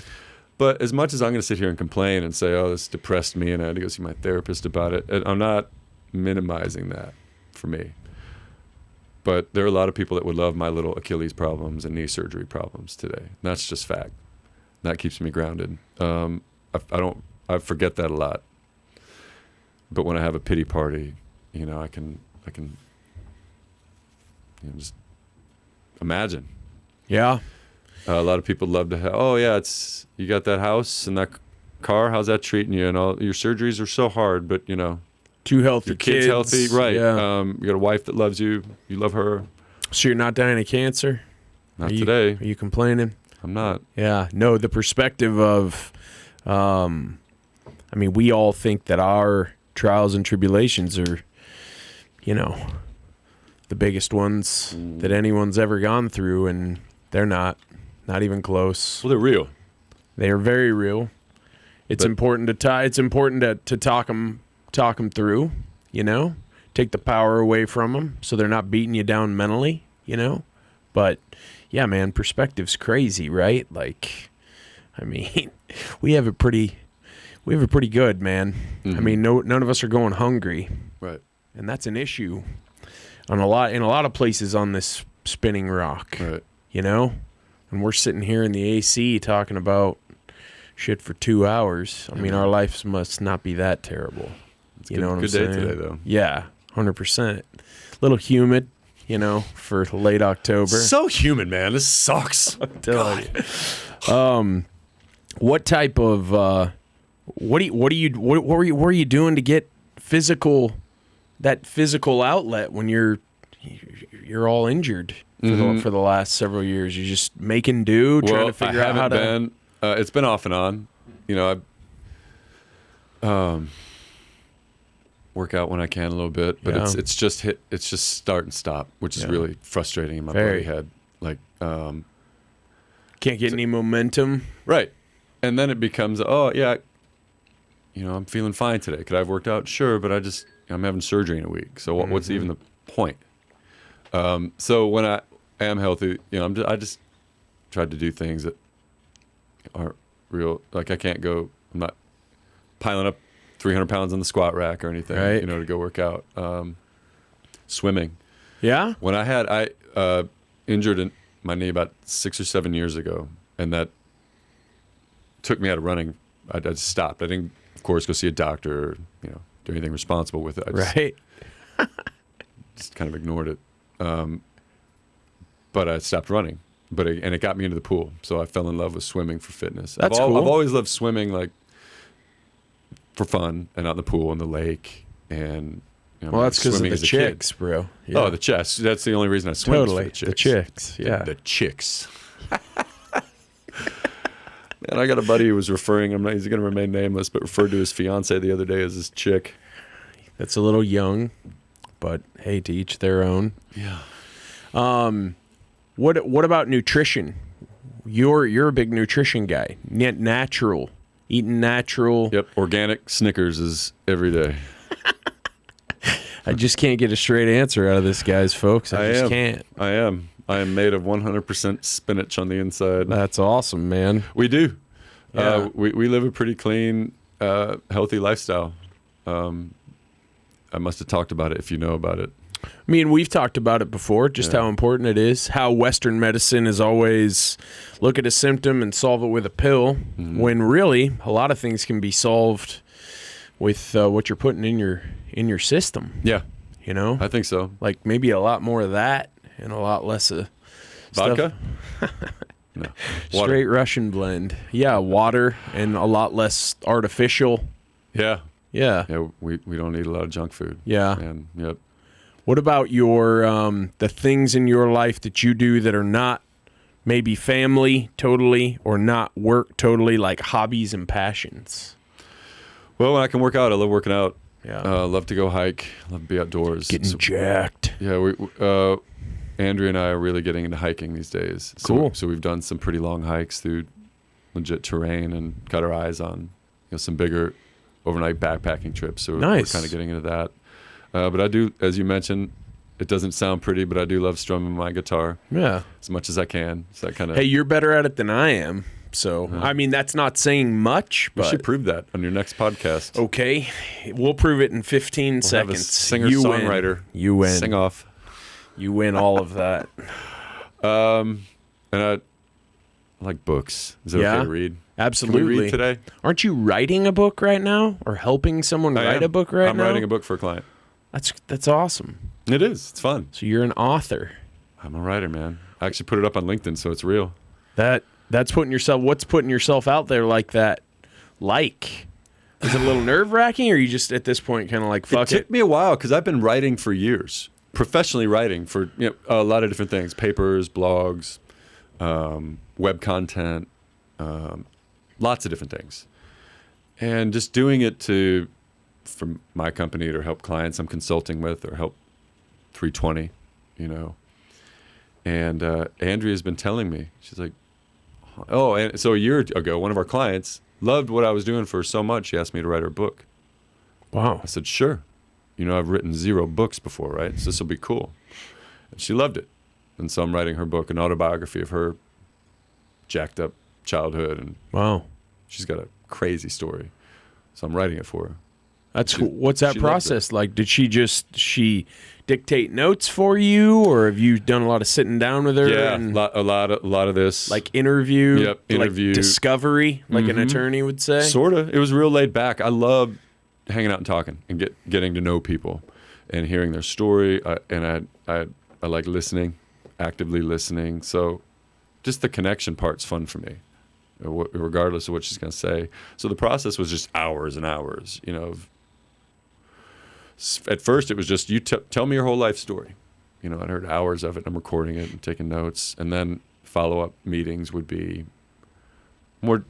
But as much as I'm going to sit here and complain and say, oh, this depressed me and I had to go see my therapist about it, I'm not minimizing that for me. But there are a lot of people that would love my little Achilles problems and knee surgery problems today. And that's just fact. That keeps me grounded. I forget that a lot. But when I have a pity party, I can just imagine. Yeah. A lot of people love to have, you got that house and that car, how's that treating you? And all your surgeries are so hard, but two healthy your kid's healthy, right? Yeah. You got a wife that loves you, you love her. So you're not dying of cancer? Not today. Are you complaining? I'm not. Yeah. No, the perspective of, we all think that our trials and tribulations are, the biggest ones that anyone's ever gone through, and they're not even close. Well, they're real. They are very real. It's important to talk them through, take the power away from them so they're not beating you down mentally, But yeah, man, perspective's crazy, right? Like, we have it pretty good, man. Mm-hmm. None of us are going hungry. Right. And that's an issue in a lot of places on this spinning rock. Right. And we're sitting here in the AC talking about shit for 2 hours. Our lives must not be that terrible. It's what I'm good saying? day today, though. Yeah, 100%. A little humid, for late October. So humid, man. This sucks. What type of what were you doing to get physical outlet when you're all injured for the last several years? You're just making do, trying to figure out how to. It's been off and on. I work out when I can a little bit, but it's just start and stop, which is really frustrating in my bloody head. Like, can't get any momentum. Right, and then it becomes, I'm feeling fine today. Could I have worked out? Sure, but I'm having surgery in a week. So what's even the point? So when I am healthy, I just tried to do things that aren't real. Like I'm not piling up 300 pounds on the squat rack or anything, right. To go work out. Swimming. Yeah. When I injured my knee about 6 or 7 years ago, and that took me out of running. I just stopped. I didn't, of course, go see a doctor or, do anything responsible with it. I just kind of ignored it. but I stopped running. And it got me into the pool, so I fell in love with swimming for fitness. That's cool. I've always loved swimming, like for fun, and out in the pool and the lake, and well, that's because of the chicks, bro. Yeah. Oh, the chicks. That's the only reason I swim. Totally, is for the chicks. Yeah, the chicks. Man, I got a buddy who was referring. He's going to remain nameless, but referred to his fiance the other day as his chick. That's a little young, but hey, to each their own. Yeah. What about nutrition? You're a big nutrition guy. Natural, eating natural. Yep, organic Snickers is every day. I just can't get a straight answer out of this, guys, folks. I just can't. I am made of 100% spinach on the inside. That's awesome, man. We do. Yeah. We live a pretty clean, healthy lifestyle. I must have talked about it if you know about it. I mean, we've talked about it before, just how important it is, how Western medicine is always look at a symptom and solve it with a pill, when really a lot of things can be solved with what you're putting in your system. Yeah. You know? I think so. Like maybe a lot more of that and a lot less of vodka? No. Water. Straight Russian blend. Yeah, water and a lot less artificial. Yeah. Yeah. Yeah, we don't eat a lot of junk food. Yeah. And yep. What about your the things in your life that you do that are not maybe family totally or not work totally, like hobbies and passions? Well, when I can work out, I love working out. Yeah. Love to go hike. Love to be outdoors. Getting jacked. Yeah, Andrea and I are really getting into hiking these days. Cool. So we've done some pretty long hikes through legit terrain and got our eyes on some bigger overnight backpacking trips. So nice. We're kind of getting into that. But I do, as you mentioned, it doesn't sound pretty, but I do love strumming my guitar. Yeah. As much as I can. So that kind of. Hey, you're better at it than I am. So, I mean, that's not saying much, but. You should prove that on your next podcast. Okay. We'll prove it in 15 seconds. Have a singer-songwriter. You win. Sing off. You win all of that. And I like books. Is it okay to read? Absolutely. Can we read today? Aren't you writing a book right now or helping someone write a book right now? I'm writing a book for a client. That's awesome. It is. It's fun. So you're an author. I'm a writer, man. I actually put it up on LinkedIn, so it's real. That's putting yourself. What's putting yourself out there like that? Like, is it a little nerve-wracking, or are you just at this point kind of like fuck it? It took me a while because I've been writing for years, professionally writing for a lot of different things: papers, blogs, web content, lots of different things, and just doing it for my company to help clients I'm consulting with or help 320, And Andrea's been telling me, she's like, oh, and so a year ago, one of our clients loved what I was doing for her so much, she asked me to write her book. Wow. I said, sure. I've written 0 books before, right? So this will be cool. And she loved it. And so I'm writing her book, an autobiography of her jacked up childhood. And wow. She's got a crazy story. So I'm writing it for her. That's cool. What's that process like? Did she dictate notes for you, or have you done a lot of sitting down with her? Yeah, a lot of this. Like interview? Yep, interview. Like discovery, like an attorney would say? Sort of. It was real laid back. I love hanging out and talking and getting to know people and hearing their story. And I like listening, actively listening. So just the connection part's fun for me, regardless of what she's going to say. So the process was just hours and hours, At first, it was just, you tell me your whole life story. I heard hours of it. I'm recording it and taking notes. And then follow-up meetings would be more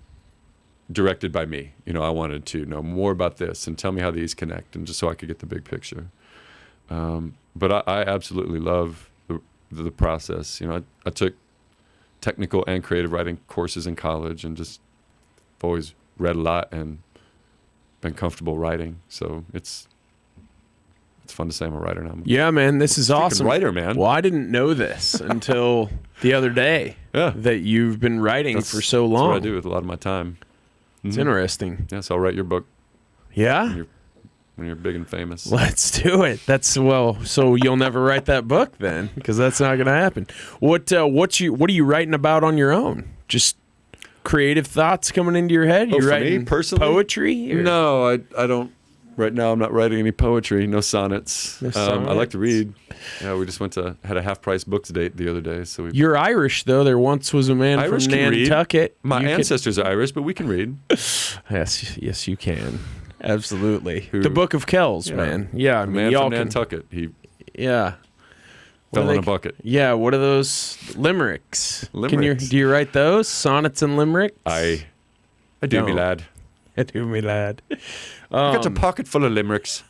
directed by me. I wanted to know more about this and tell me how these connect, and just so I could get the big picture. But I absolutely love the process. I took technical and creative writing courses in college, and just always read a lot and been comfortable writing. So it's fun to say I'm a writer now. Yeah, man, this is awesome. Writer, man. Well, I didn't know this until the other day. Yeah. That you've been writing for so long. That's what I do with a lot of my time. It's interesting. Yeah, so I'll write your book. Yeah? When you're big and famous. Let's do it. So you'll never write that book then, because that's not going to happen. What are you writing about on your own? Just creative thoughts coming into your head? You for writing me, personally? Poetry? Or? No, I don't Right now, I'm not writing any poetry, no sonnets. I like to read. Yeah, we just had a half-price books date the other day. So You're Irish, though. There once was a man Irish from can read. Nantucket. My ancestors are Irish, but we can read. Yes, you can. Absolutely. The Book of Kells, man. Yeah, I mean, man y'all from Nantucket. He fell in a bucket. Yeah, what are those limericks? Limericks. Do you write those sonnets and limericks? I do, me lad. I do, me lad. I got a pocket full of limericks.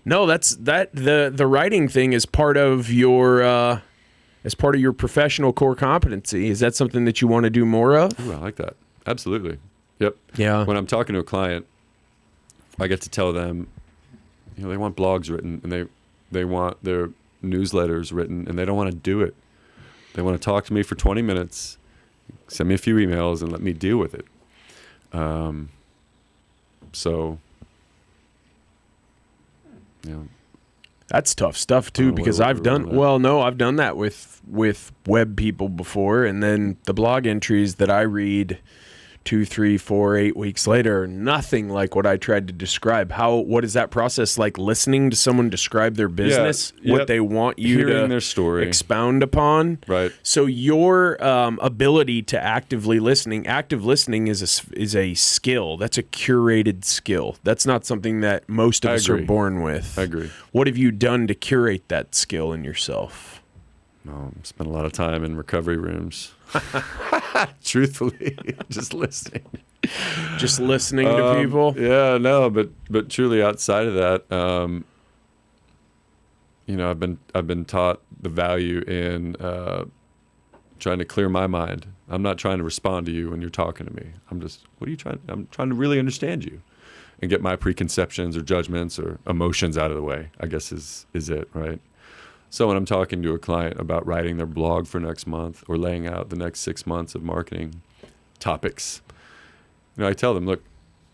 No, the writing thing is part of your professional core competency. Is that something that you want to do more of? Ooh, I like that. Absolutely. Yep. Yeah. When I'm talking to a client, I get to tell them, they want blogs written and they want their newsletters written, and they don't want to do it. They want to talk to me for 20 minutes, send me a few emails, and let me deal with it. So, that's tough stuff too, because I've done that with web people before, and then the blog entries that I read 2, 3, 4, 8 weeks later are nothing like what I tried to describe. What is that process like? Listening to someone describe their business, what they want you hearing to their story, expound upon. Right. So your ability to active listening is a skill. That's a curated skill. That's not something that most of us are born with. I agree. What have you done to curate that skill in yourself? Spent a lot of time in recovery rooms. Truthfully, just listening to people. Yeah, no, but truly outside of that, I've been taught the value in trying to clear my mind. I'm not trying to respond to you when you're talking to me. I'm trying to really understand you and get my preconceptions or judgments or emotions out of the way, I guess is it, right? So when I'm talking to a client about writing their blog for next month or laying out the next 6 months of marketing topics, I tell them, look,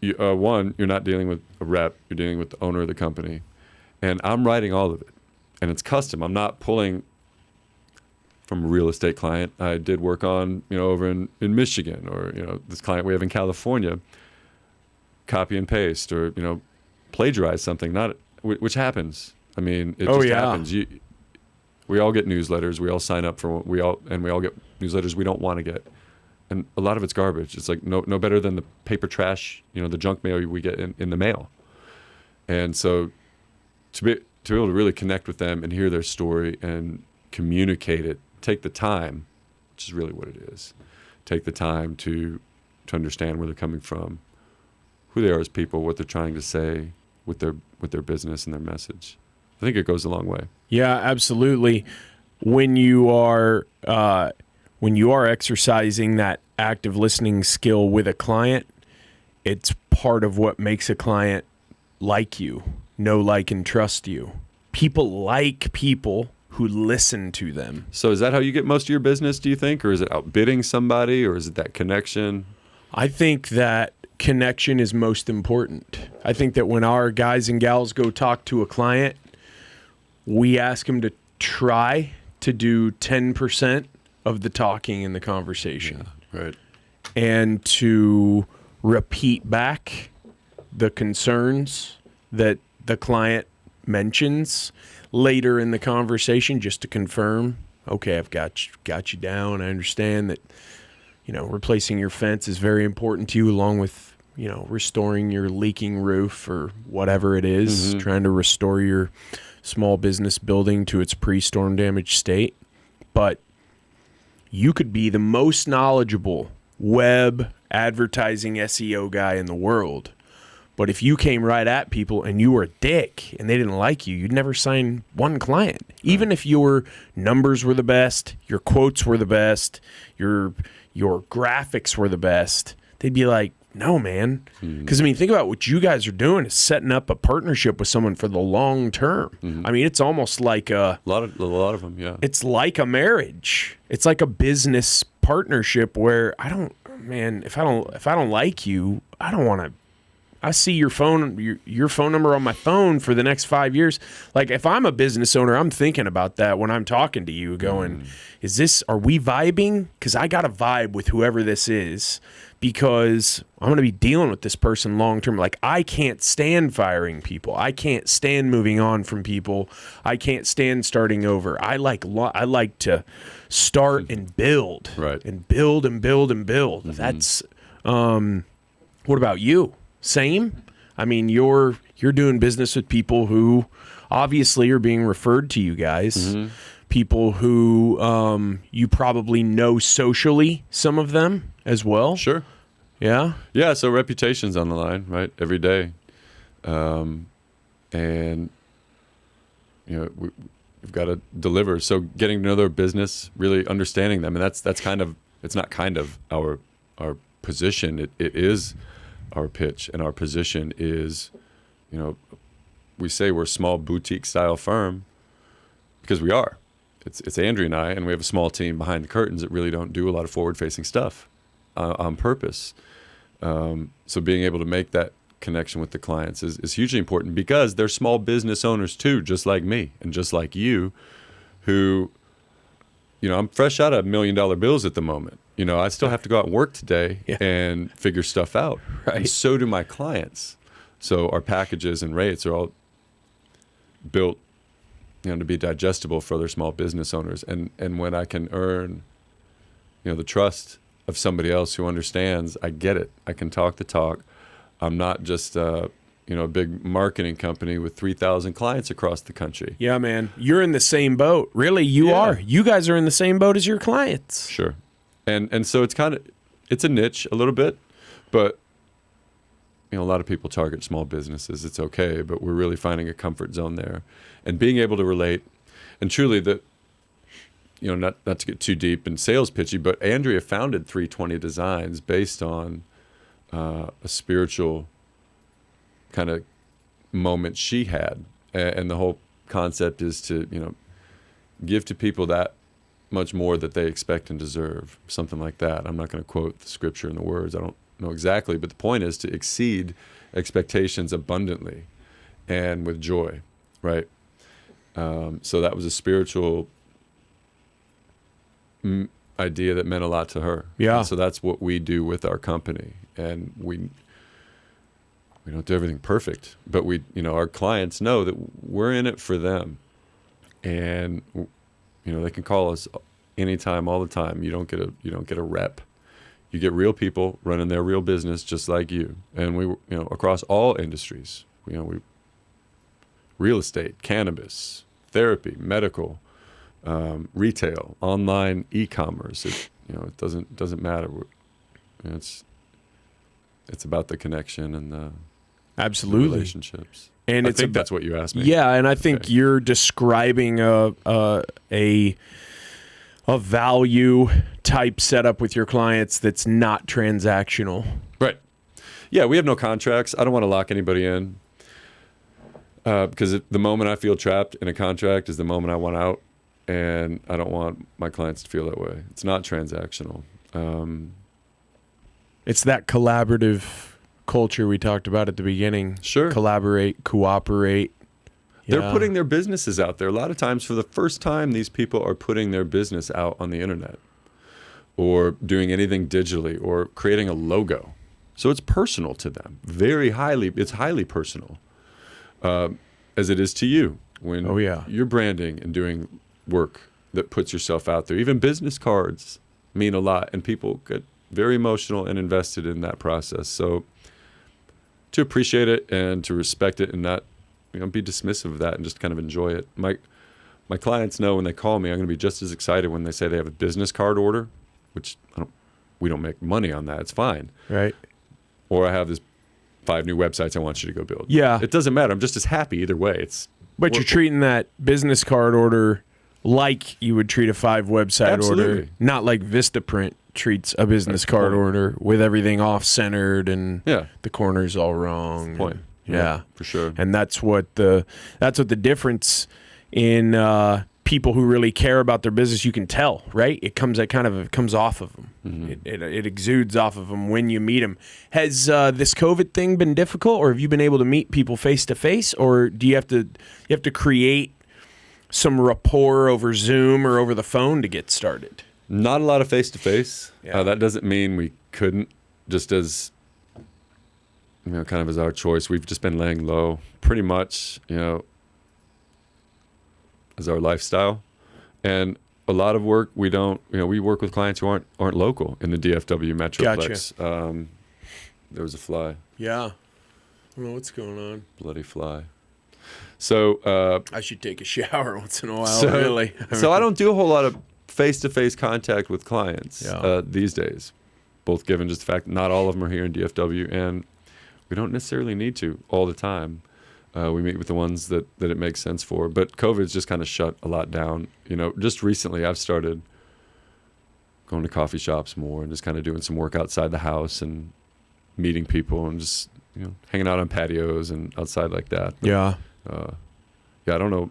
you're not dealing with a rep, you're dealing with the owner of the company. And I'm writing all of it. And it's custom. I'm not pulling from a real estate client I did work on, over in Michigan, or, this client we have in California, copy and paste, or, plagiarize something, which happens. I mean, it just happens. We all get newsletters. We all sign up for we all get newsletters we don't want to get, and a lot of it's garbage. It's like no better than the paper trash, the junk mail we get in the mail. And so, to be able to really connect with them and hear their story and communicate it, take the time, which is really what it is. Take the time to understand where they're coming from, who they are as people, what they're trying to say with their business and their message. I think it goes a long way. Yeah, absolutely. When you are exercising that active listening skill with a client, it's part of what makes a client like you, know, like, and trust you. People like people who listen to them. So is that how you get most of your business, do you think? Or is it outbidding somebody? Or is it that connection? I think that connection is most important. I think that when our guys and gals go talk to a client, we ask them to try to do 10% of the talking in the conversation. Yeah, right. And to repeat back the concerns that the client mentions later in the conversation, just to confirm, okay, I've got you down. I understand that, replacing your fence is very important to you, along with, restoring your leaking roof or whatever it is, trying to restore your small business building to its pre-storm damage state. But you could be the most knowledgeable web advertising SEO guy in the world, but if you came right at people and you were a dick and they didn't like you, you'd never sign one client. Right. Even if your numbers were the best, your quotes were the best, your graphics were the best, they'd be like, no, man. Because, think about what you guys are doing is setting up a partnership with someone for the long term. It's almost like a lot of them, yeah. It's like a marriage. It's like a business partnership where if I don't like you, I don't want to I see your phone number on my phone for the next 5 years. Like, if I'm a business owner, I'm thinking about that when I'm talking to you, going, are we vibing? Because I got to vibe with whoever this is, because I'm going to be dealing with this person long term. Like, I can't stand firing people. I can't stand moving on from people. I can't stand starting over. I like to start and build, right, and build and build and build. That's what about you? Same? I mean, you're doing business with people who obviously are being referred to you guys. People who you probably know socially, some of them as well. Sure. Yeah? Yeah, so reputation's on the line, right, every day. And, we've got to deliver. So getting to know their business, really understanding them, and that's kind of, it's not kind of our position. It is our pitch, and our position is, we say we're a small boutique style firm because we are. It's Andrea and I, and we have a small team behind the curtains that really don't do a lot of forward-facing stuff on purpose. So being able to make that connection with the clients is hugely important, because they're small business owners too, just like me and just like you, who, I'm fresh out of $1 million bills at the moment. I still have to go out and work today and figure stuff out. Right. And so do my clients. So our packages and rates are all built, to be digestible for other small business owners. And when I can earn, the trust of somebody else who understands, I get it. I can talk the talk. I'm not just a big marketing company with 3,000 clients across the country. Yeah, man. You're in the same boat. Really, you are. You guys are in the same boat as your clients. Sure. And so it's a niche a little bit, but a lot of people target small businesses. It's okay, but we're really finding a comfort zone there and being able to relate. And truly not to get too deep and sales pitchy, but Andrea founded 320 Designs based on a spiritual kind of moment she had. And the whole concept is to, give to people that much more that they expect and deserve, something like that. I'm not going to quote the scripture and the words. I don't know exactly, but the point is to exceed expectations abundantly and with joy, right? So that was a spiritual idea that meant a lot to her. Yeah. And so that's what we do with our company, and we don't do everything perfect, but our clients know that we're in it for them, and they can call us anytime, all the time. You don't get a rep. You get real people running their real business just like you. And we, across all industries, we real estate, cannabis, therapy, medical, retail, online, e-commerce. It doesn't matter. It's about the connection and the absolutely the relationships. And I think that's what you asked me. Yeah, and I think you're describing a value type setup with your clients that's not transactional. Right. Yeah, we have no contracts. I don't want to lock anybody in, because the moment I feel trapped in a contract is the moment I want out, and I don't want my clients to feel that way. It's not transactional. It's that collaborative culture we talked about at the beginning. Sure. Collaborate, cooperate. They're putting their businesses out there. A lot of times, for the first time, these people are putting their business out on the internet, or doing anything digitally, or creating a logo. So it's personal to them. It's highly personal, as it is to you when you're branding and doing work that puts yourself out there. Even business cards mean a lot, and people get very emotional and invested in that process. So to appreciate it and to respect it, and not be dismissive of that, and just kind of enjoy it. My clients know when they call me, I'm going to be just as excited when they say they have a business card order, which we don't make money on that. It's fine. Right. Or I have this 5 new websites I want you to go build. Yeah. It doesn't matter. I'm just as happy either way. But you're treating that business card order like you would treat a 5 website order, not like Vistaprint treats a business card order with everything off-centered and the corners all wrong. That's the point. Yeah, for sure. And that's what the difference in people who really care about their business, you can tell, right? It comes off of them. It exudes off of them when you meet them. Has this COVID thing been difficult, or have you been able to meet people face to face, or do you have to create some rapport over Zoom or over the phone to get started? Not a lot of face to face. Yeah. That doesn't mean we couldn't. Just as kind of as our choice, we've just been laying low, pretty much. As our lifestyle, and a lot of work we don't. We work with clients who aren't local in the DFW metroplex. Gotcha. There was a fly. Yeah, I don't know what's going on. Bloody fly. So I should take a shower once in a while. Really. So I don't do a whole lot of face-to-face contact with clients these days. Both given just the fact that not all of them are here in DFW, and we don't necessarily need to all the time. We meet with the ones that it makes sense for. But COVID's just kind of shut a lot down. Just recently I've started going to coffee shops more and just kind of doing some work outside the house and meeting people and just hanging out on patios and outside like that. But, I don't know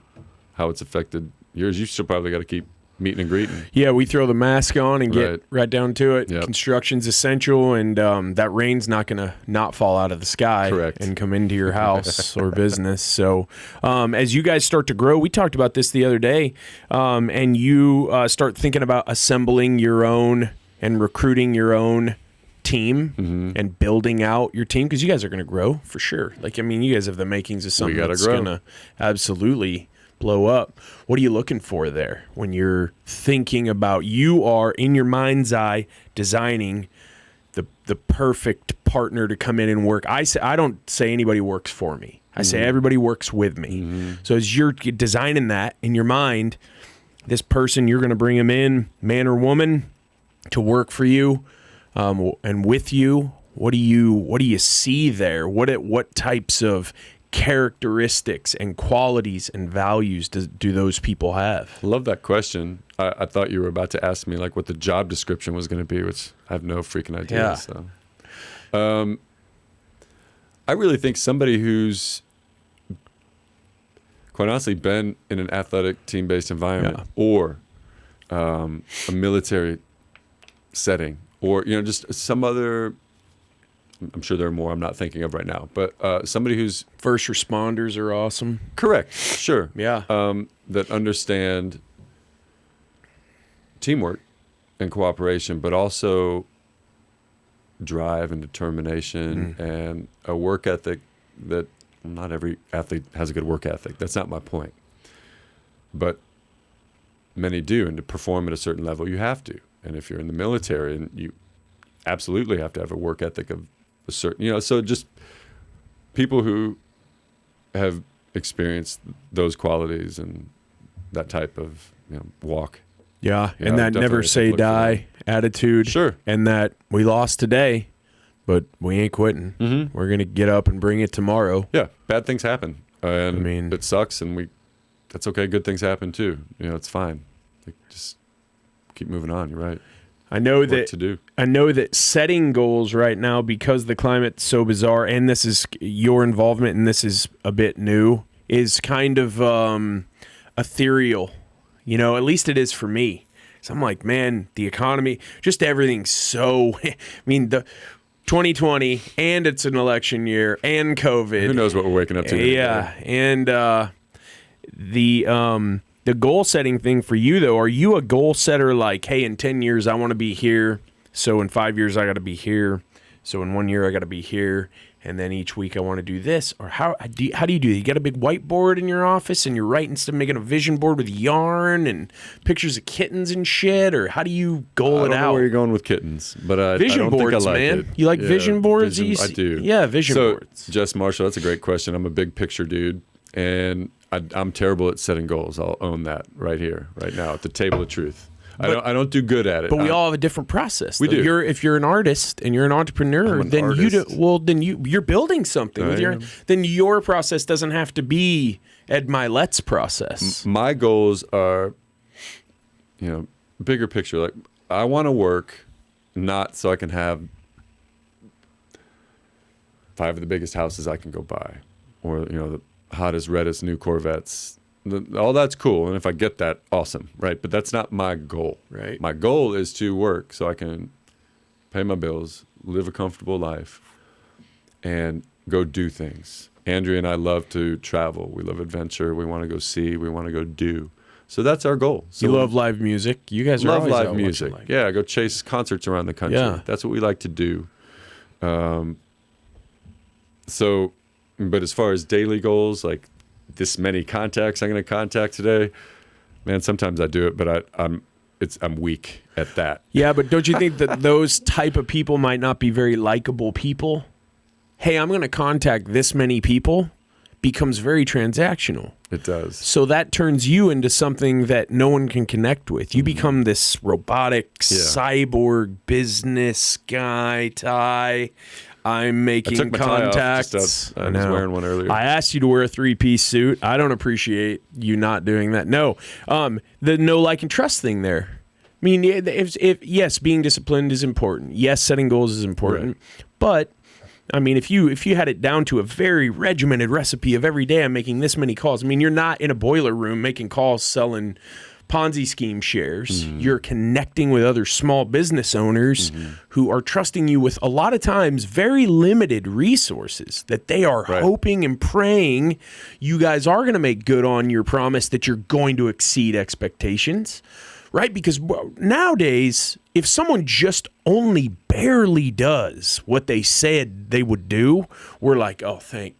how it's affected yours. You still probably got to keep meeting and greeting. Yeah, we throw the mask on and get right down to it. Yep. Construction's essential, and that rain's not going to not fall out of the sky and come into your house or business. So as you guys start to grow, we talked about this the other day, and you start thinking about assembling your own and recruiting your own team and building out your team, because you guys are going to grow for sure. You guys have the makings of something that's going to absolutely blow up. What are you looking for there when you're thinking about, you are in your mind's eye designing the perfect partner to come in and work? I don't say anybody works for me. I say everybody works with me. So as you're designing that in your mind, this person, you're going to bring them in, man or woman, to work for you and with you. What do you see there? What types of characteristics and qualities and values do those people have? I love that question. I thought you were about to ask me what the job description was going to be, which I have no freaking idea. Yeah. So, I really think somebody who's quite honestly been in an athletic team-based environment or a military setting, or just some other. I'm sure there are more I'm not thinking of right now, but somebody who's... First responders are awesome. Correct. Sure. Yeah. That understand teamwork and cooperation, but also drive and determination and a work ethic that not every athlete has a good work ethic. That's not my point. But many do, and to perform at a certain level, you have to. And if you're in the military, and you absolutely have to have a work ethic of a certain, so just people who have experienced those qualities and that type of walk. Yeah, and that never say die attitude. Sure. And that we lost today, but we ain't quitting. We're going to get up and bring it tomorrow. Yeah, bad things happen. And it sucks, and that's okay. Good things happen too. It's fine. Just keep moving on. You're right. I know that setting goals right now, because the climate's so bizarre, and this is your involvement, and this is a bit new, is kind of ethereal. At least it is for me. So I'm like, man, the economy, just everything's so. The 2020, and it's an election year, and COVID. Who knows what we're waking up to? Yeah, and the goal setting thing for you, though, are you a goal setter like, hey, in 10 years I want to be here, so in 5 years I got to be here, so in 1 year I got to be here, and then each week I want to do this? Or how do you do it? You got a big whiteboard in your office and you're writing stuff, making a vision board with yarn and pictures of kittens and shit? Or how do you goal it out? I don't know where you're going with kittens, but I don't boards, think I like man. it. You like vision boards? I do. Yeah, vision boards. Jess Marshall, that's a great question. I'm a big picture dude, and I'm terrible at setting goals. I'll own that right here, right now, at the table of truth. I don't do good at it. But we all have a different process. We do. If you're an artist and you're an entrepreneur, then you're building something with then your process doesn't have to be Ed Milet's process. My goals are, bigger picture. Like, I want to work not so I can have 5 of the biggest houses I can go buy, or the hottest, reddest new Corvettes. All that's cool, and if I get that, awesome, right? But that's not my goal. Right. My goal is to work so I can pay my bills, live a comfortable life, and go do things. Andrea and I love to travel. We love adventure. We want to go see. We want to go do. So that's our goal. So you love live music. You guys are love always live out music. watching, Yeah, go chase concerts around the country. Yeah. That's what we like to do. So, but as far as daily goals, like this many contacts I'm going to contact today, man, sometimes I do it, but I'm weak at that. Yeah, but don't you think that those type of people might not be very likable people? Hey, I'm going to contact this many people becomes very transactional. It does. So that turns you into something that no one can connect with. You become this robotic cyborg business guy tie. I'm making I took my contacts. tie off just I was wearing one earlier. I asked you to wear a 3-piece suit. I don't appreciate you not doing that. No, the no like and trust thing there. I mean, if yes, being disciplined is important. Yes, setting goals is important. Right. But I mean, if you had it down to a very regimented recipe of every day I'm making this many calls. I mean, you're not in a boiler room making calls selling Ponzi scheme shares. Mm-hmm. You're connecting with other small business owners who are trusting you with a lot of times very limited resources that they are hoping and praying you guys are going to make good on your promise that you're going to exceed expectations. Right? Because nowadays, if someone just only barely does what they said they would do, we're like, oh, thank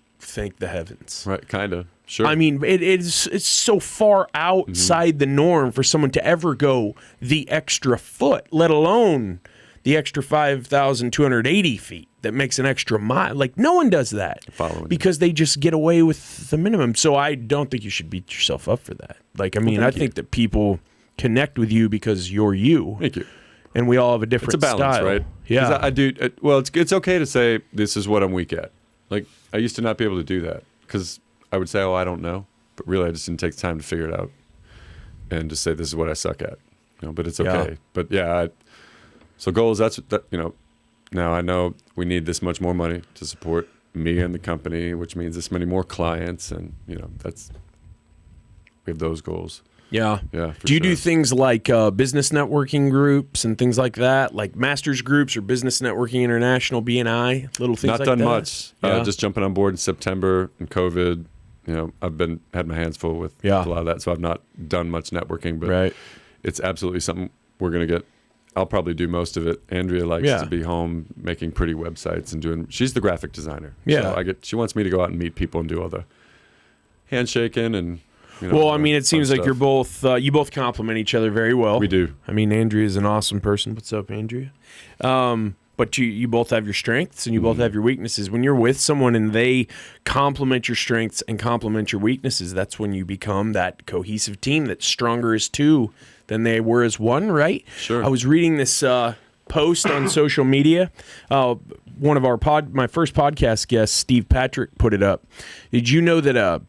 the heavens. Right, kind of. Sure. I mean, it's so far outside the norm for someone to ever go the extra foot, let alone the extra 5,280 feet that makes an extra mile. Like, no one does that because they just get away with the minimum. So I don't think you should beat yourself up for that. Like, I mean, I think that people connect with you because you're you. Thank you. And we all have a different style. It's a balance, style. right? Yeah. I do. Well, it's okay to say this is what I'm weak at. Like, I used to not be able to do that because I would say, oh, I don't know. But really, I just didn't take the time to figure it out and just say this is what I suck at. But it's okay. Yeah. But so goals, now I know we need this much more money to support me and the company, which means this many more clients. And, we have those goals. Yeah. Yeah. Do you do things like business networking groups and things like that, like Masters Groups or Business Networking International, BNI, little things like that? Not done much. Just jumping on board in September and COVID. I've had my hands full with a lot of that, so I've not done much networking. But it's absolutely something we're going to get. I'll probably do most of it. Andrea likes to be home making pretty websites and doing. She's the graphic designer. Yeah. So she wants me to go out and meet people and do all the handshaking and. Well, I mean, it seems like you both complement each other very well. We do. I mean, Andrea is an awesome person. What's up, Andrea? But you both have your strengths and you both have your weaknesses. When you're with someone and they complement your strengths and complement your weaknesses, that's when you become that cohesive team that's stronger as two than they were as one, right? Sure. I was reading this post on social media. One of my first podcast guests, Steve Patrick, put it up. Did you know that a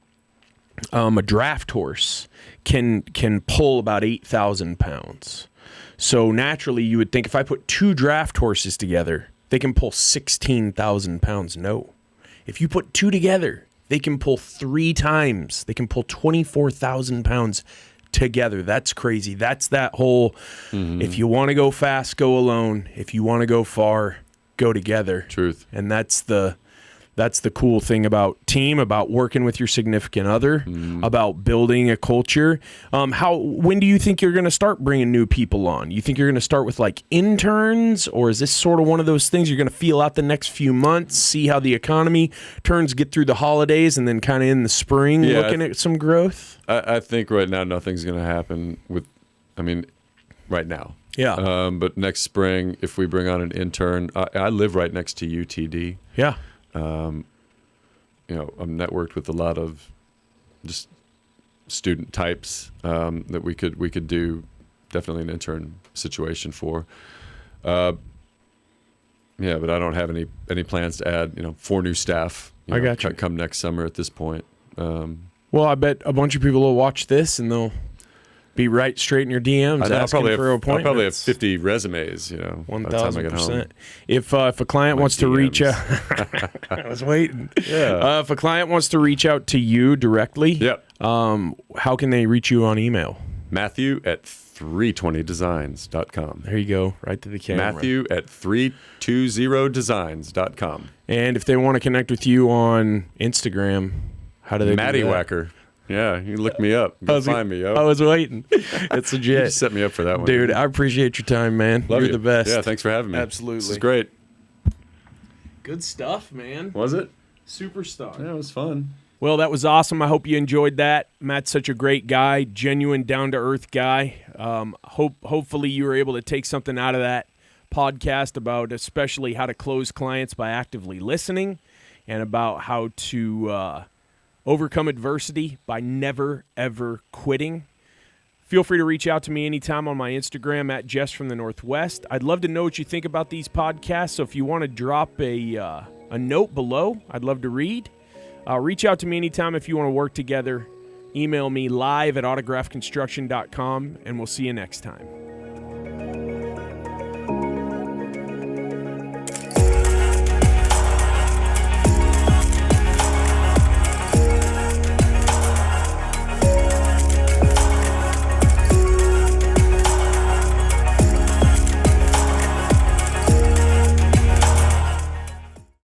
draft horse can pull about 8,000 pounds? So naturally, you would think if I put two draft horses together, they can pull 16,000 pounds. No. If you put two together, they can pull 3 times. They can pull 24,000 pounds together. That's crazy. That's that whole, if you want to go fast, go alone. If you want to go far, go together. Truth. And that's the cool thing about team, about working with your significant other, about building a culture. When do you think you're going to start bringing new people on? You think you're going to start with like interns, or is this sort of one of those things you're going to feel out the next few months, see how the economy turns, get through the holidays, and then kind of in the spring looking at some growth? I think right now nothing's going to happen right now. Yeah. But next spring, if we bring on an intern, I live right next to UTD. Yeah. I'm networked with a lot of just student types that we could do definitely an intern situation for. But I don't have any plans to add 4 new staff. I got you. Come next summer at this point. Well, I bet a bunch of people will watch this and they'll be right straight in your DMs asking for appointments. I'll probably have 50 resumes, 1,000%. If a client wants to reach out, I was waiting. Yeah. If a client wants to reach out to you directly, yep. How can they reach you on email? Matthew at 320designs.com. There you go, right to the camera. Matthew at 320designs.com. And if they want to connect with you on Instagram, how do they Matty do that? Whacker. Yeah, you can look me up. Go find me, yo. I was waiting. It's legit. You just set me up for that one. Dude, I appreciate your time, man. Love You're you. the best. Yeah, thanks for having me. Absolutely. This is great. Good stuff, man. Was it? Superstar. Yeah, it was fun. Well, that was awesome. I hope you enjoyed that. Matt's such a great guy, genuine, down-to-earth guy. Hopefully you were able to take something out of that podcast about especially how to close clients by actively listening and about how to overcome adversity by never, ever quitting. Feel free to reach out to me anytime on my Instagram at Jess from the Northwest. I'd love to know what you think about these podcasts, so if you want to drop a note below, I'd love to read. Reach out to me anytime if you want to work together. Email me live at autographconstruction.com, and we'll see you next time.